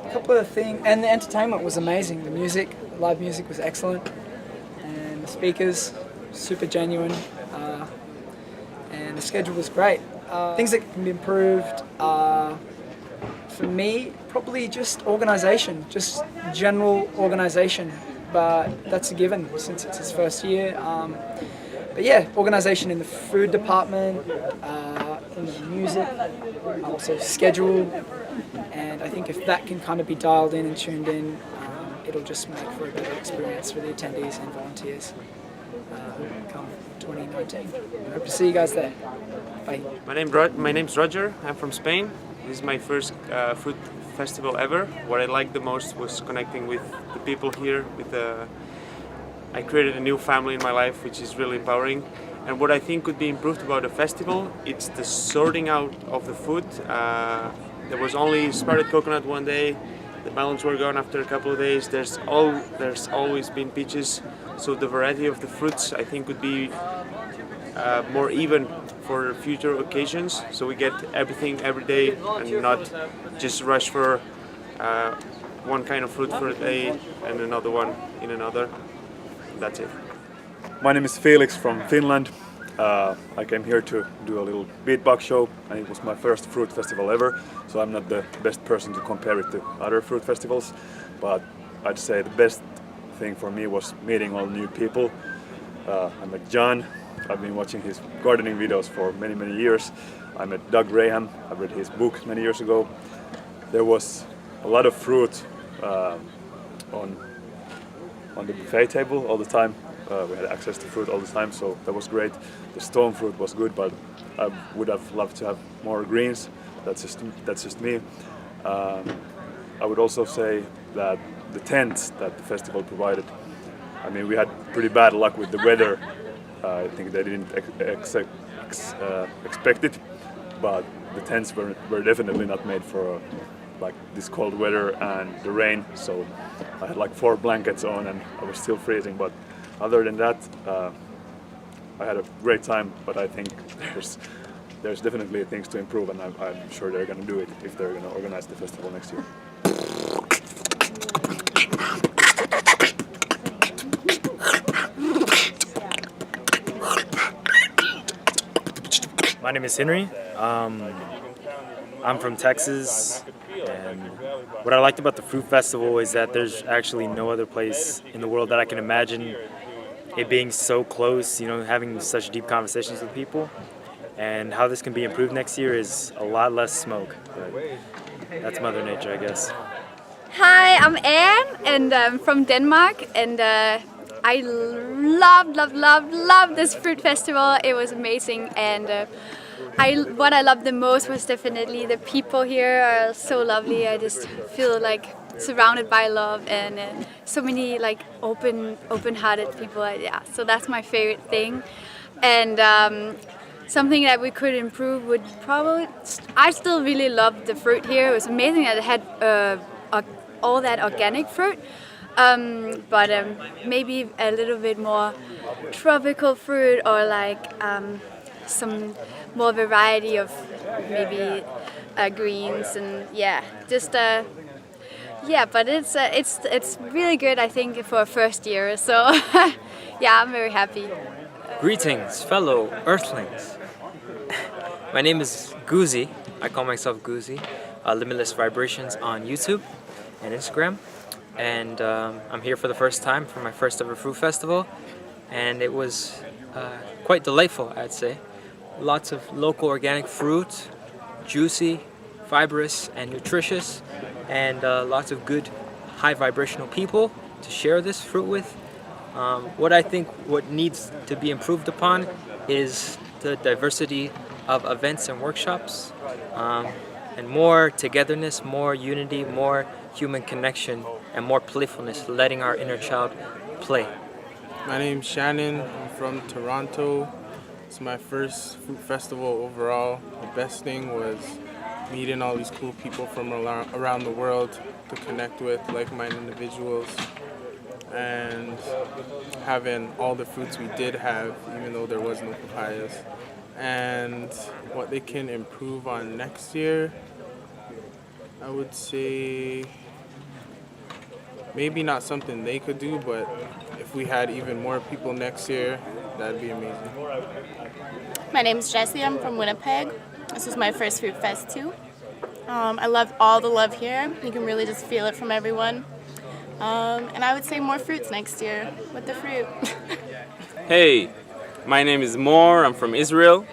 a couple of things. And the entertainment was amazing. The music, live music was excellent. And the speakers, super genuine. And the schedule was great. Things that can be improved for me, probably just organisation, just general organisation. But that's a given since it's his first year. But yeah, organisation in the food department, in the music, also schedule, and I think if that can kind of be dialed in and tuned in, it'll just make for a better experience for the attendees and volunteers come 2019. Hope to see you guys there. Bye. My name's Roger. I'm from Spain. This is my first food festival ever. What I liked the most was connecting with the people here. I created a new family in my life, which is really empowering. And what I think could be improved about the festival, it's the sorting out of the food. There was only sprouted coconut one day. The melons were gone after a couple of days. There's always been peaches. So the variety of the fruits, I think, could be more even for future occasions, so we get everything every day and not just rush for one kind of fruit for a day and another one in another. That's it. My name is Felix from Finland. I came here to do a little beatbox show, and it was my first fruit festival ever, so I'm not the best person to compare it to other fruit festivals, but I'd say the best thing for me was meeting all new people. I met John. I've been watching his gardening videos for many years. I met Doug Graham. I read his book many years ago. There was a lot of fruit on the buffet table all the time. We had access to fruit all the time, so that was great. The stone fruit was good, but I would have loved to have more greens. That's just me. I would also say that the tents that the festival provided, I mean, we had pretty bad luck with the weather. I think they didn't expect it, but the tents were definitely not made for like this cold weather and the rain. So I had like 4 blankets on and I was still freezing. But other than that, I had a great time. But I think there's definitely things to improve, and I'm sure they're going to do it if they're going to organize the festival next year. My name is Henry. I'm from Texas, and what I liked about the fruit festival is that there's actually no other place in the world that I can imagine it being so close, you know, having such deep conversations with people. And how this can be improved next year is a lot less smoke. But that's Mother Nature, I guess. Hi, I'm Anne, and I'm from Denmark, and I love this fruit festival. It was amazing, and what I loved the most was definitely the people here are so lovely. I just feel like surrounded by love and so many like open-hearted people. Yeah, so that's my favorite thing, and something that we could improve would probably. I still really loved the fruit here. It was amazing that it had all that organic fruit. But maybe a little bit more tropical fruit, or like some more variety of maybe greens, and yeah, just yeah. But it's really good, I think, for a first year. So yeah, I'm very happy. Greetings, fellow Earthlings. My name is Goozy. I call myself Goozy. Limitless Vibrations on YouTube and Instagram. And I'm here for the first time for my first ever fruit festival, and it was quite delightful, I'd say. Lots of local organic fruit, juicy, fibrous, and nutritious, and lots of good high vibrational people to share this fruit with. What needs to be improved upon is the diversity of events and workshops, and more togetherness, more unity, more human connection, and more playfulness, letting our inner child play. My name's Shannon. I'm from Toronto. It's my first fruit festival overall. The best thing was meeting all these cool people from around the world to connect with like-minded individuals, and having all the fruits we did have, even though there was no papayas. And what they can improve on next year, I would say maybe not something they could do, but if we had even more people next year, that'd be amazing. My name's Jessie. I'm from Winnipeg. This is my first fruit fest too. I loved all the love here. You can really just feel it from everyone. And I would say more fruits next year with the fruit. Hey, my name is Mor. I'm from Israel.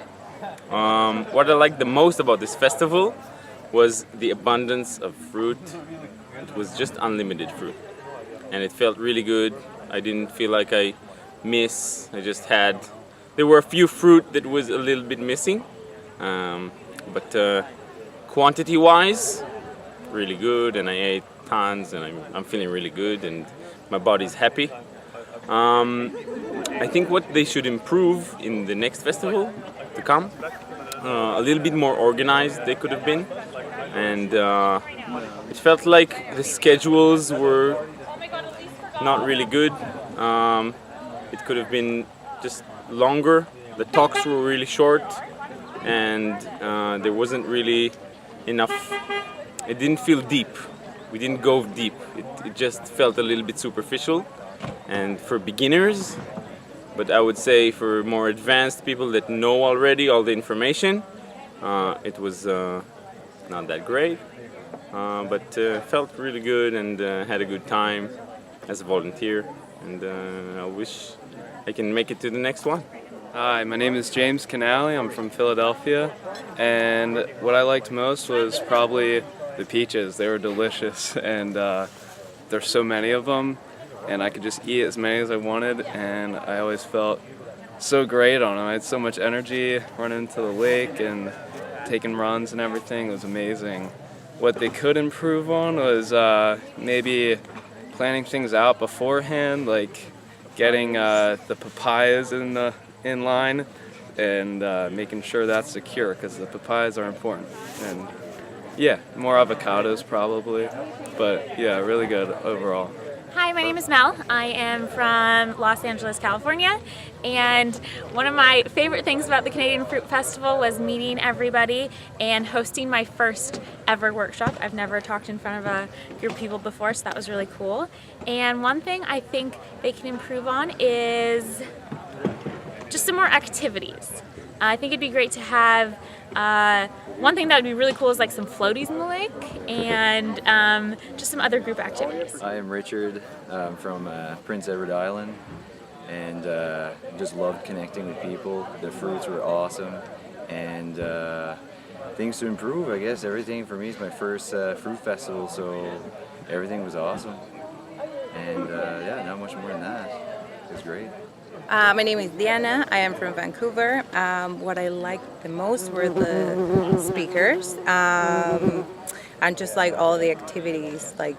What I liked the most about this festival was the abundance of fruit. It was just unlimited fruit, and it felt really good. I didn't feel like I just had. There were a few fruit that was a little bit missing, but quantity-wise, really good, and I ate tons, and I'm feeling really good, and my body's happy. I think what they should improve in the next festival to come, a little bit more organized they could have been, and it felt like the schedules were not really good. It could have been just longer. The talks were really short, and there wasn't really enough. It didn't feel deep. We didn't go deep. It just felt a little bit superficial, and for beginners. But I would say for more advanced people that know already all the information, it was not that great, but felt really good, and had a good time as a volunteer, and I wish I can make it to the next one. Hi, my name is James Canale. I'm from Philadelphia, and what I liked most was probably the peaches. They were delicious, and there's so many of them, and I could just eat as many as I wanted, and I always felt so great on them. I had so much energy running into the lake and taking runs and everything. It was amazing. What they could improve on was maybe planning things out beforehand, like getting the papayas in line and making sure that's secure, because the papayas are important. And yeah, more avocados probably, but yeah, really good overall. Hi, my name is Mel. I am from Los Angeles, California, and one of my favorite things about the Canadian Fruit Festival was meeting everybody and hosting my first ever workshop. I've never talked in front of a group of people before, so that was really cool. And one thing I think they can improve on is just some more activities. I think it'd be great to have one thing that would be really cool is like some floaties in the lake and just some other group activities. I am Richard from Prince Edward Island, and just loved connecting with people. The fruits were awesome, and things to improve, I guess. Everything for me is my first fruit festival, so everything was awesome. And yeah, not much more than that. It was great. My name is Diana. I am from Vancouver. What I liked the most were the speakers and just like all the activities, like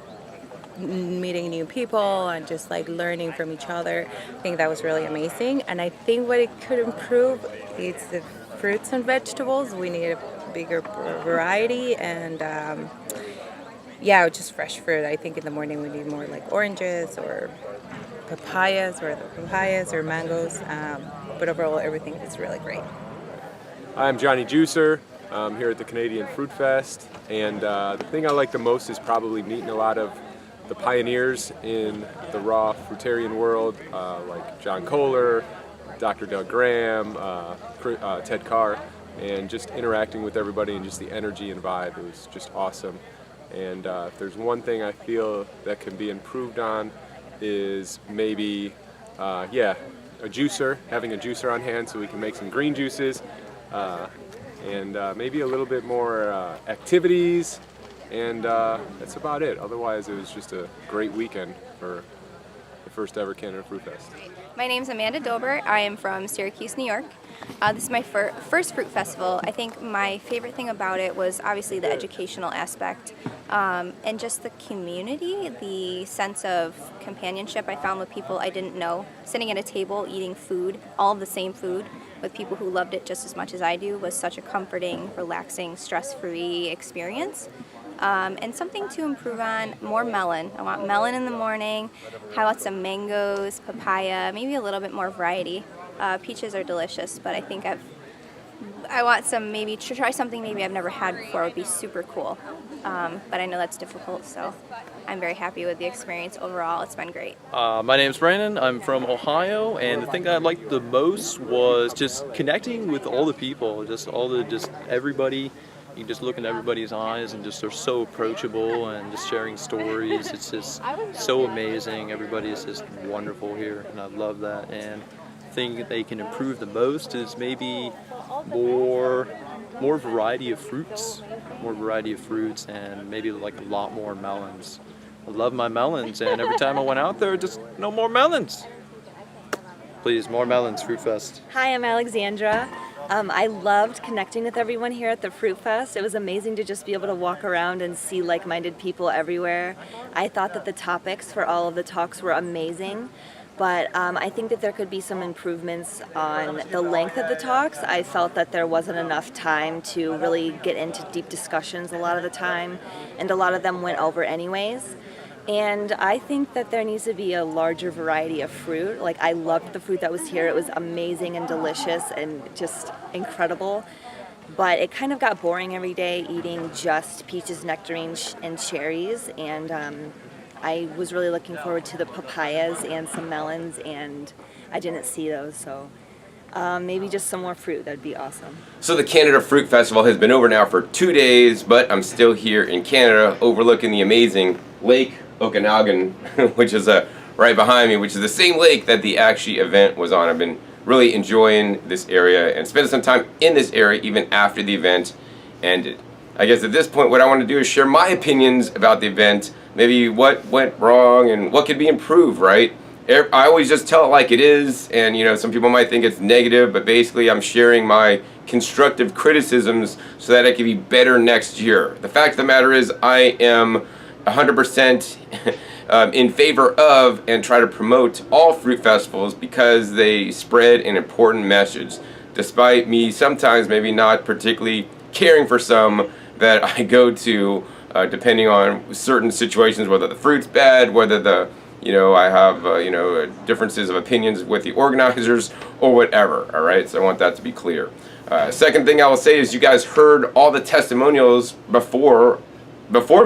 meeting new people and just like learning from each other. I think that was really amazing. And I think what it could improve is the fruits and vegetables. We need a bigger variety and yeah, just fresh fruit. I think in the morning we need more like oranges or papayas or mangoes, but overall everything is really great. I'm Johnny Juicer. I'm here at the Canadian Fruit Fest, and the thing I like the most is probably meeting a lot of the pioneers in the raw fruitarian world, like John Kohler, Dr. Doug Graham, Ted Carr, and just interacting with everybody and just the energy and vibe. It was just awesome. And if there's one thing I feel that can be improved on is maybe, yeah, a juicer, having a juicer on hand so we can make some green juices, and maybe a little bit more activities, and that's about it. Otherwise, it was just a great weekend for the first ever Canada Fruit Fest. My name's Amanda Dober. I am from Syracuse, New York. This is my first fruit festival. I think my favorite thing about it was obviously the educational aspect and just the community, the sense of companionship I found with people I didn't know. Sitting at a table, eating food, all of the same food, with people who loved it just as much as I do was such a comforting, relaxing, stress-free experience. And something to improve on, more melon. I want melon in the morning. How about some mangoes, papaya, maybe a little bit more variety. Peaches are delicious, but I think I want some, maybe to try something maybe I've never had before would be super cool. But I know that's difficult, so I'm very happy with the experience overall. It's been great. My name's Brandon. I'm from Ohio, and the thing that I liked the most was just connecting with all the people, just everybody. You can just look in everybody's eyes and just they're so approachable and just sharing stories. It's just so amazing. Everybody is just wonderful here, and I love that. And the thing that they can improve the most is maybe more variety of fruits, and maybe like a lot more melons. I love my melons, and every time I went out there, just no more melons. Please, more melons, Fruit Fest. Hi, I'm Alexandra. I loved connecting with everyone here at the Fruit Fest. It was amazing to just be able to walk around and see like-minded people everywhere. I thought that the topics for all of the talks were amazing, but I think that there could be some improvements on the length of the talks. I felt that there wasn't enough time to really get into deep discussions a lot of the time, and a lot of them went over anyways. And I think that there needs to be a larger variety of fruit. Like, I loved the fruit that was here. It was amazing and delicious and just incredible. But it kind of got boring every day eating just peaches, nectarines, and cherries. And I was really looking forward to the papayas and some melons, and I didn't see those. So maybe just some more fruit. That'd be awesome. So the Canada Fruit Festival has been over now for 2 days, but I'm still here in Canada overlooking the amazing Lake Okanagan, which is right behind me, which is the same lake that the actually event was on. I've been really enjoying this area and spending some time in this area even after the event ended. I guess at this point what I want to do is share my opinions about the event, maybe what went wrong and what could be improved, right? I always just tell it like it is, and you know, some people might think it's negative, but basically I'm sharing my constructive criticisms so that I can be better next year. The fact of the matter is I am 100% in favor of and try to promote all fruit festivals because they spread an important message, despite me sometimes maybe not particularly caring for some that I go to, depending on certain situations, whether the fruit's bad, whether the I have differences of opinions with the organizers or whatever. All right, so I want that to be clear. Second thing I will say is you guys heard all the testimonials before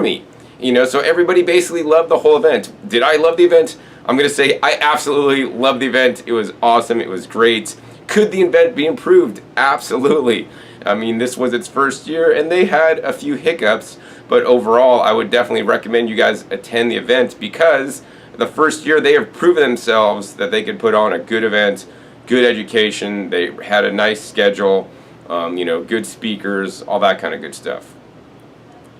me. So everybody basically loved the whole event. Did I love the event? I'm gonna say I absolutely loved the event. It was awesome. It was great. Could the event be improved? Absolutely. I mean, this was its first year and they had a few hiccups, but overall I would definitely recommend you guys attend the event because the first year they have proven themselves that they could put on a good event, good education. They had a nice schedule, good speakers, all that kind of good stuff.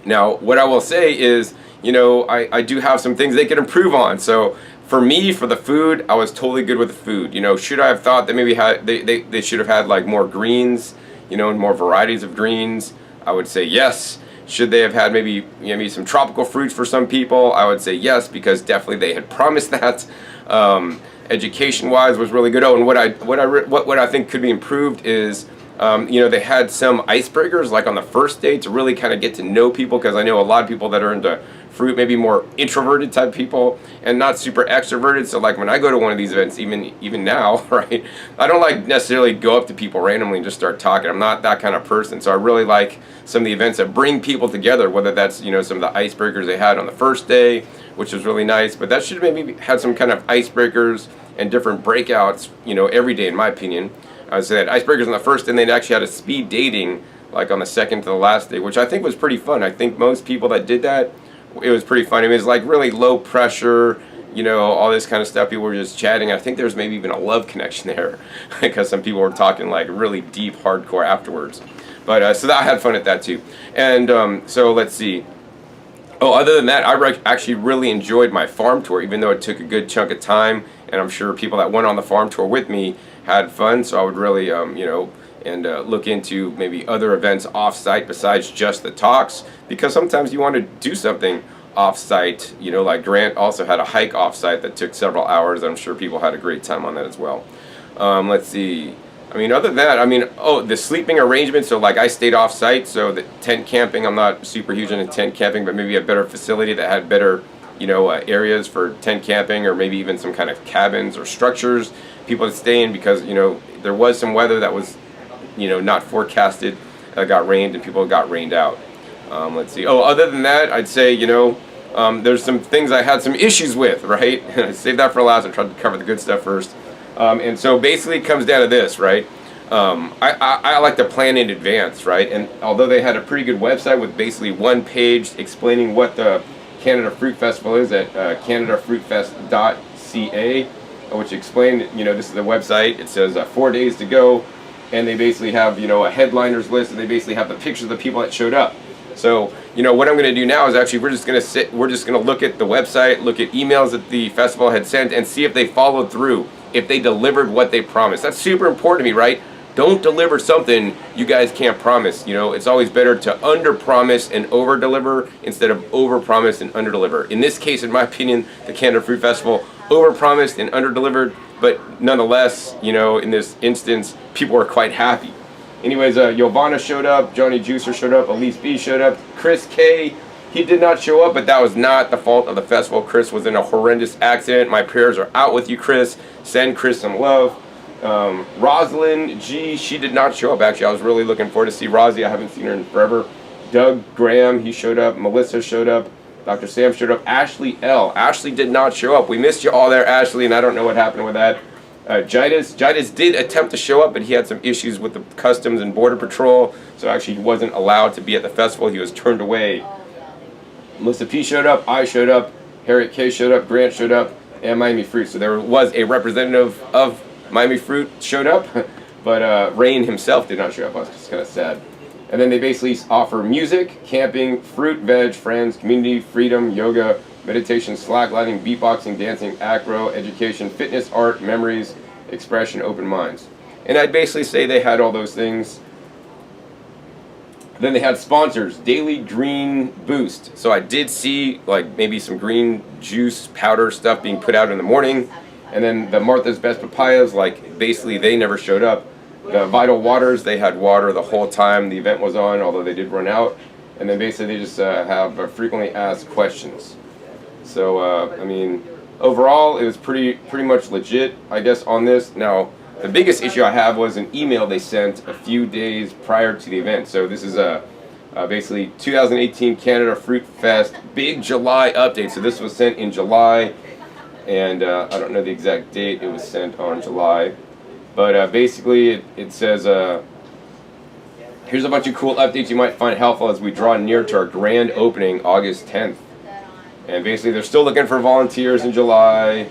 Now, what I will say is, I do have some things they could improve on. So for me, for the food, I was totally good with the food. Should I have thought that maybe they should have had like more greens, and more varieties of greens? I would say yes. Should they have had maybe some tropical fruits for some people? I would say yes, because definitely they had promised that. Education-wise was really good. Oh, and what I think could be improved is, they had some icebreakers like on the first day to really kind of get to know people, because I know a lot of people that are into fruit, maybe more introverted type people and not super extroverted. So like when I go to one of these events, even now, right, I don't like necessarily go up to people randomly and just start talking. I'm not that kind of person. So I really like some of the events that bring people together, whether that's some of the icebreakers they had on the first day, which was really nice. But that should have maybe had some kind of icebreakers and different breakouts, every day, in my opinion. I would say that icebreakers on the first day, and they actually had a speed dating like on the second to the last day, which I think was pretty fun. I think most people that did that, it was pretty fun. It was like really low pressure, all this kind of stuff. People were just chatting. I think there was maybe even a love connection there because some people were talking like really deep, hardcore afterwards. But so I had fun at that too. And so let's see. Oh, other than that, I actually really enjoyed my farm tour, even though it took a good chunk of time. And I'm sure people that went on the farm tour with me had fun. So I would really, look into maybe other events off-site besides just the talks, because sometimes you want to do something off-site. Like Grant also had a hike off-site that took several hours. I'm sure people had a great time on that as well. Let's see. Other than that, the sleeping arrangement. So like I stayed off-site, so the tent camping, I'm not super huge into tent camping, but maybe a better facility that had better areas for tent camping, or maybe even some kind of cabins or structures people to stay in, because there was some weather that was not forecasted, got rained and people got rained out. Let's see. Oh, other than that, I'd say there's some things I had some issues with, right? I saved that for last and tried to cover the good stuff first. And so basically it comes down to this, right? I like to plan in advance, right? And although they had a pretty good website with basically one page explaining what the Canada Fruit Festival is at canadafruitfest.ca, which explained, this is the website. It says 4 days to go, and they basically have, a headliners list, and they basically have the pictures of the people that showed up. So, what I'm going to do now is actually we're just going to look at the website, look at emails that the festival had sent, and see if they followed through, if they delivered what they promised. That's super important to me, right? Don't deliver something you guys can't promise. It's always better to under-promise and over-deliver instead of over-promise and under-deliver. In this case, in my opinion, the Canada Fruit Festival over-promised and under-delivered, but nonetheless, in this instance, people were quite happy. Anyways, Giovanna showed up, Johnny Juicer showed up, Elise B showed up, Chris K, he did not show up, but that was not the fault of the festival. Chris was in a horrendous accident. My prayers are out with you, Chris. Send Chris some love. Rosalind G, she did not show up. Actually, I was really looking forward to see Rosie. I haven't seen her in forever. Doug Graham, he showed up. Melissa showed up. Dr. Sam showed up. Ashley L. Ashley did not show up. We missed you all there, Ashley, and I don't know what happened with that. Jidus did attempt to show up, but he had some issues with the Customs and Border Patrol, so actually he wasn't allowed to be at the festival. He was turned away. Melissa P showed up. I showed up. Harriet K showed up. Grant showed up. And Miami Fruit. So there was a representative of Miami Fruit showed up, but Rain himself did not show up. I was just kind of sad. And then they basically offer music, camping, fruit, veg, friends, community, freedom, yoga, meditation, slacklining, beatboxing, dancing, acro, education, fitness, art, memories, expression, open minds. And I'd basically say they had all those things. Then they had sponsors, Daily Green Boost. So I did see like maybe some green juice powder stuff being put out in the morning. And then the Martha's Best Papayas, like basically they never showed up. The Vital Waters, they had water the whole time the event was on, although they did run out. And then basically they just have frequently asked questions. So, I mean, overall, it was pretty much legit, I guess, on this. Now, the biggest issue I have was an email they sent a few days prior to the event. So this is basically 2018 Canada Fruit Fest Big July update. So this was sent in July, and I don't know the exact date it was sent on July. But basically, it says, here's a bunch of cool updates you might find helpful as we draw near to our grand opening August 10th. And basically, they're still looking for volunteers in July.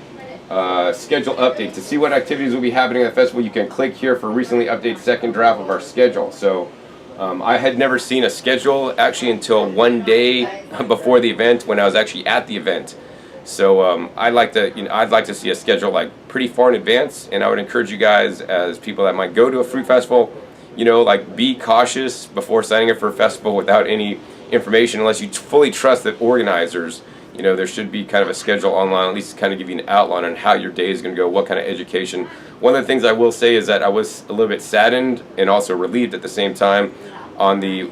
Schedule update. To see what activities will be happening at the festival, you can click here for recently updated second draft of our schedule. So I had never seen a schedule actually until one day before the event when I was actually at the event. So I'd like to see a schedule like pretty far in advance, and I would encourage you guys as people that might go to a fruit festival, like be cautious before signing up for a festival without any information unless you fully trust that organizers. There should be kind of a schedule online, at least kind of give you an outline on how your day is going to go, what kind of education. One of the things I will say is that I was a little bit saddened and also relieved at the same time on the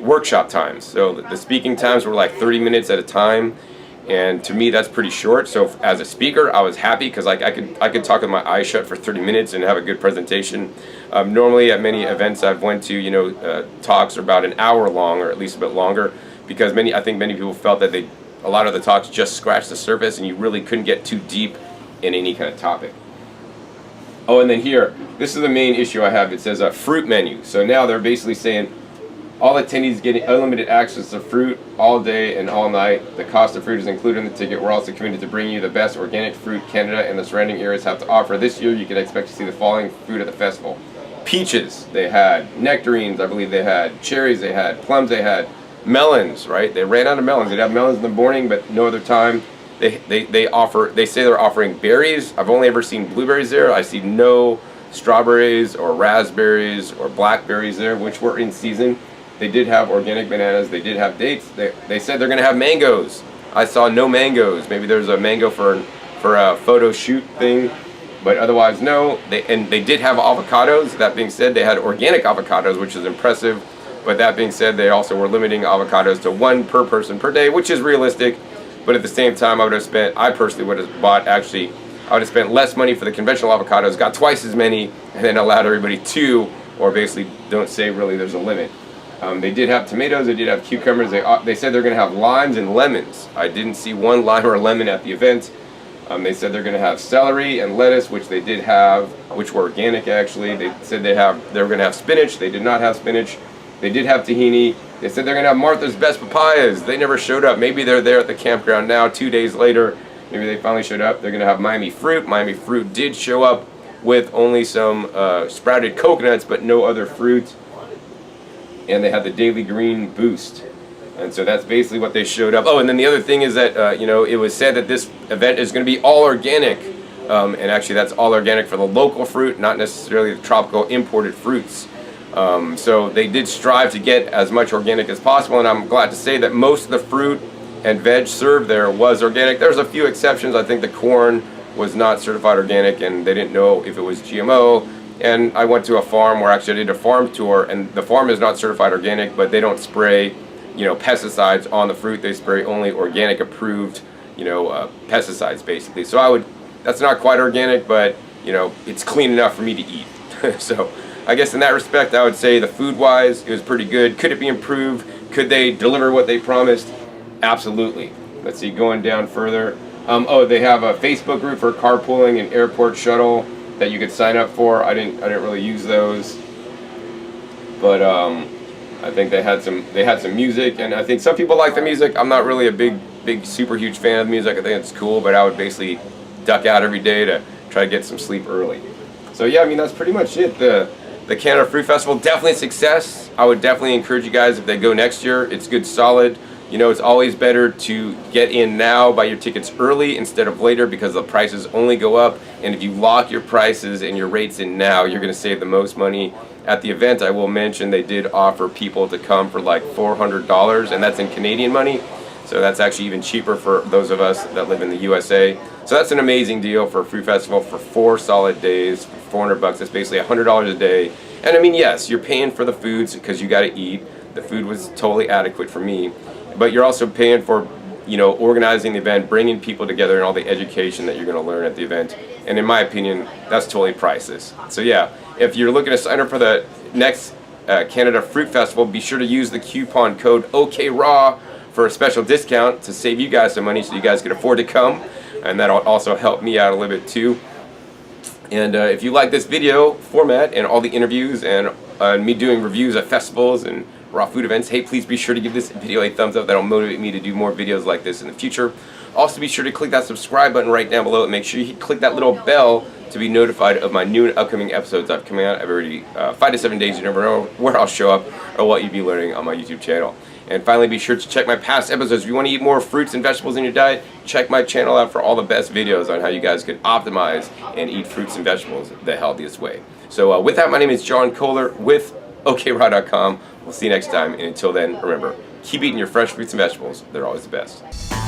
workshop times. So the speaking times were like 30 minutes at a time, and to me that's pretty short. So as a speaker, I was happy because I could talk with my eyes shut for 30 minutes and have a good presentation. Normally at many events I've went to, talks are about an hour long or at least a bit longer, because I think many people felt that a lot of the talks just scratched the surface and you really couldn't get too deep in any kind of topic. Oh, and then here, this is the main issue I have. It says a fruit menu. So now they're basically saying all attendees getting unlimited access to fruit all day and all night. The cost of fruit is included in the ticket. We're also committed to bringing you the best organic fruit Canada and the surrounding areas have to offer. This year you can expect to see the following fruit at the festival. Peaches, they had nectarines, I believe they had cherries, they had plums, they had melons, right? They ran out of melons. They'd have melons in the morning, but no other time. They say they're offering berries. I've only ever seen blueberries there. I see no strawberries or raspberries or blackberries there, which were in season. They did have organic bananas. They did have dates. They said they're going to have mangoes. I saw no mangoes. Maybe there's a mango for a photo shoot thing, but otherwise no. They did have avocados. That being said, they had organic avocados, which is impressive. But that being said, they also were limiting avocados to 1 per person per day, which is realistic. But at the same time, I personally would have bought, I would have spent less money for the conventional avocados, got twice as many, and then allowed everybody 2, or basically don't say really there's a limit. They did have tomatoes, they did have cucumbers, they said they're going to have limes and lemons. I didn't see 1 lime or a lemon at the event. They said they're going to have celery and lettuce, which they did have, which were organic actually. They said they were going to have spinach, they did not have spinach. They did have tahini. They said they're going to have Martha's Best Papayas. They never showed up. Maybe they're there at the campground now, 2 days later. Maybe they finally showed up. They're going to have Miami Fruit. Miami Fruit did show up with only some sprouted coconuts, but no other fruit. And they had the Daily Green Boost. And so that's basically what they showed up. Oh, and then the other thing is that, it was said that this event is going to be all organic. And actually that's all organic for the local fruit, not necessarily the tropical imported fruits. So they did strive to get as much organic as possible, and I'm glad to say that most of the fruit and veg served there was organic. There's a few exceptions. I think the corn was not certified organic, and they didn't know if it was GMO. And I went to a farm where actually I did a farm tour, and the farm is not certified organic, but they don't spray, pesticides on the fruit. They spray only organic approved, pesticides basically. So that's not quite organic, but it's clean enough for me to eat. So I guess in that respect, I would say the food-wise, it was pretty good. Could it be improved? Could they deliver what they promised? Absolutely. Let's see, going down further. They have a Facebook group for carpooling and airport shuttle that you could sign up for. I didn't really use those, but I think they had some music, and I think some people like the music. I'm not really a big, super huge fan of the music. I think it's cool, but I would basically duck out every day to try to get some sleep early. So yeah, I mean that's pretty much it. the Canada Fruit Festival, definitely a success. I would definitely encourage you guys, if they go next year, it's good solid. You know, it's always better to get in now, buy your tickets early instead of later, because the prices only go up. And if you lock your prices and your rates in now, you're going to save the most money at the event. I will mention they did offer people to come for like $400, and that's in Canadian money. So that's actually even cheaper for those of us that live in the USA. So that's an amazing deal for a fruit festival for 4 solid days, for $400. That's basically $100 a day. And I mean, yes, you're paying for the foods because you got to eat. The food was totally adequate for me. But you're also paying for, you know, organizing the event, bringing people together, and all the education that you're going to learn at the event. And in my opinion, that's totally priceless. So yeah, if you're looking to sign up for the next Canada Fruit Festival, be sure to use the coupon code OKRAW for a special discount to save you guys some money so you guys can afford to come. And that'll also help me out a little bit too. And if you like this video format and all the interviews and me doing reviews at festivals and raw food events, hey, please be sure to give this video a thumbs up. That'll motivate me to do more videos like this in the future. Also, be sure to click that subscribe button right down below and make sure you click that little bell to be notified of my new and upcoming episodes that are coming out every 5 to 7 days. You never know where I'll show up or what you'll be learning on my YouTube channel. And finally, be sure to check my past episodes. If you want to eat more fruits and vegetables in your diet, check my channel out for all the best videos on how you guys can optimize and eat fruits and vegetables the healthiest way. So with that, my name is John Kohler with OKRaw.com. We'll see you next time, and until then, remember, keep eating your fresh fruits and vegetables. They're always the best.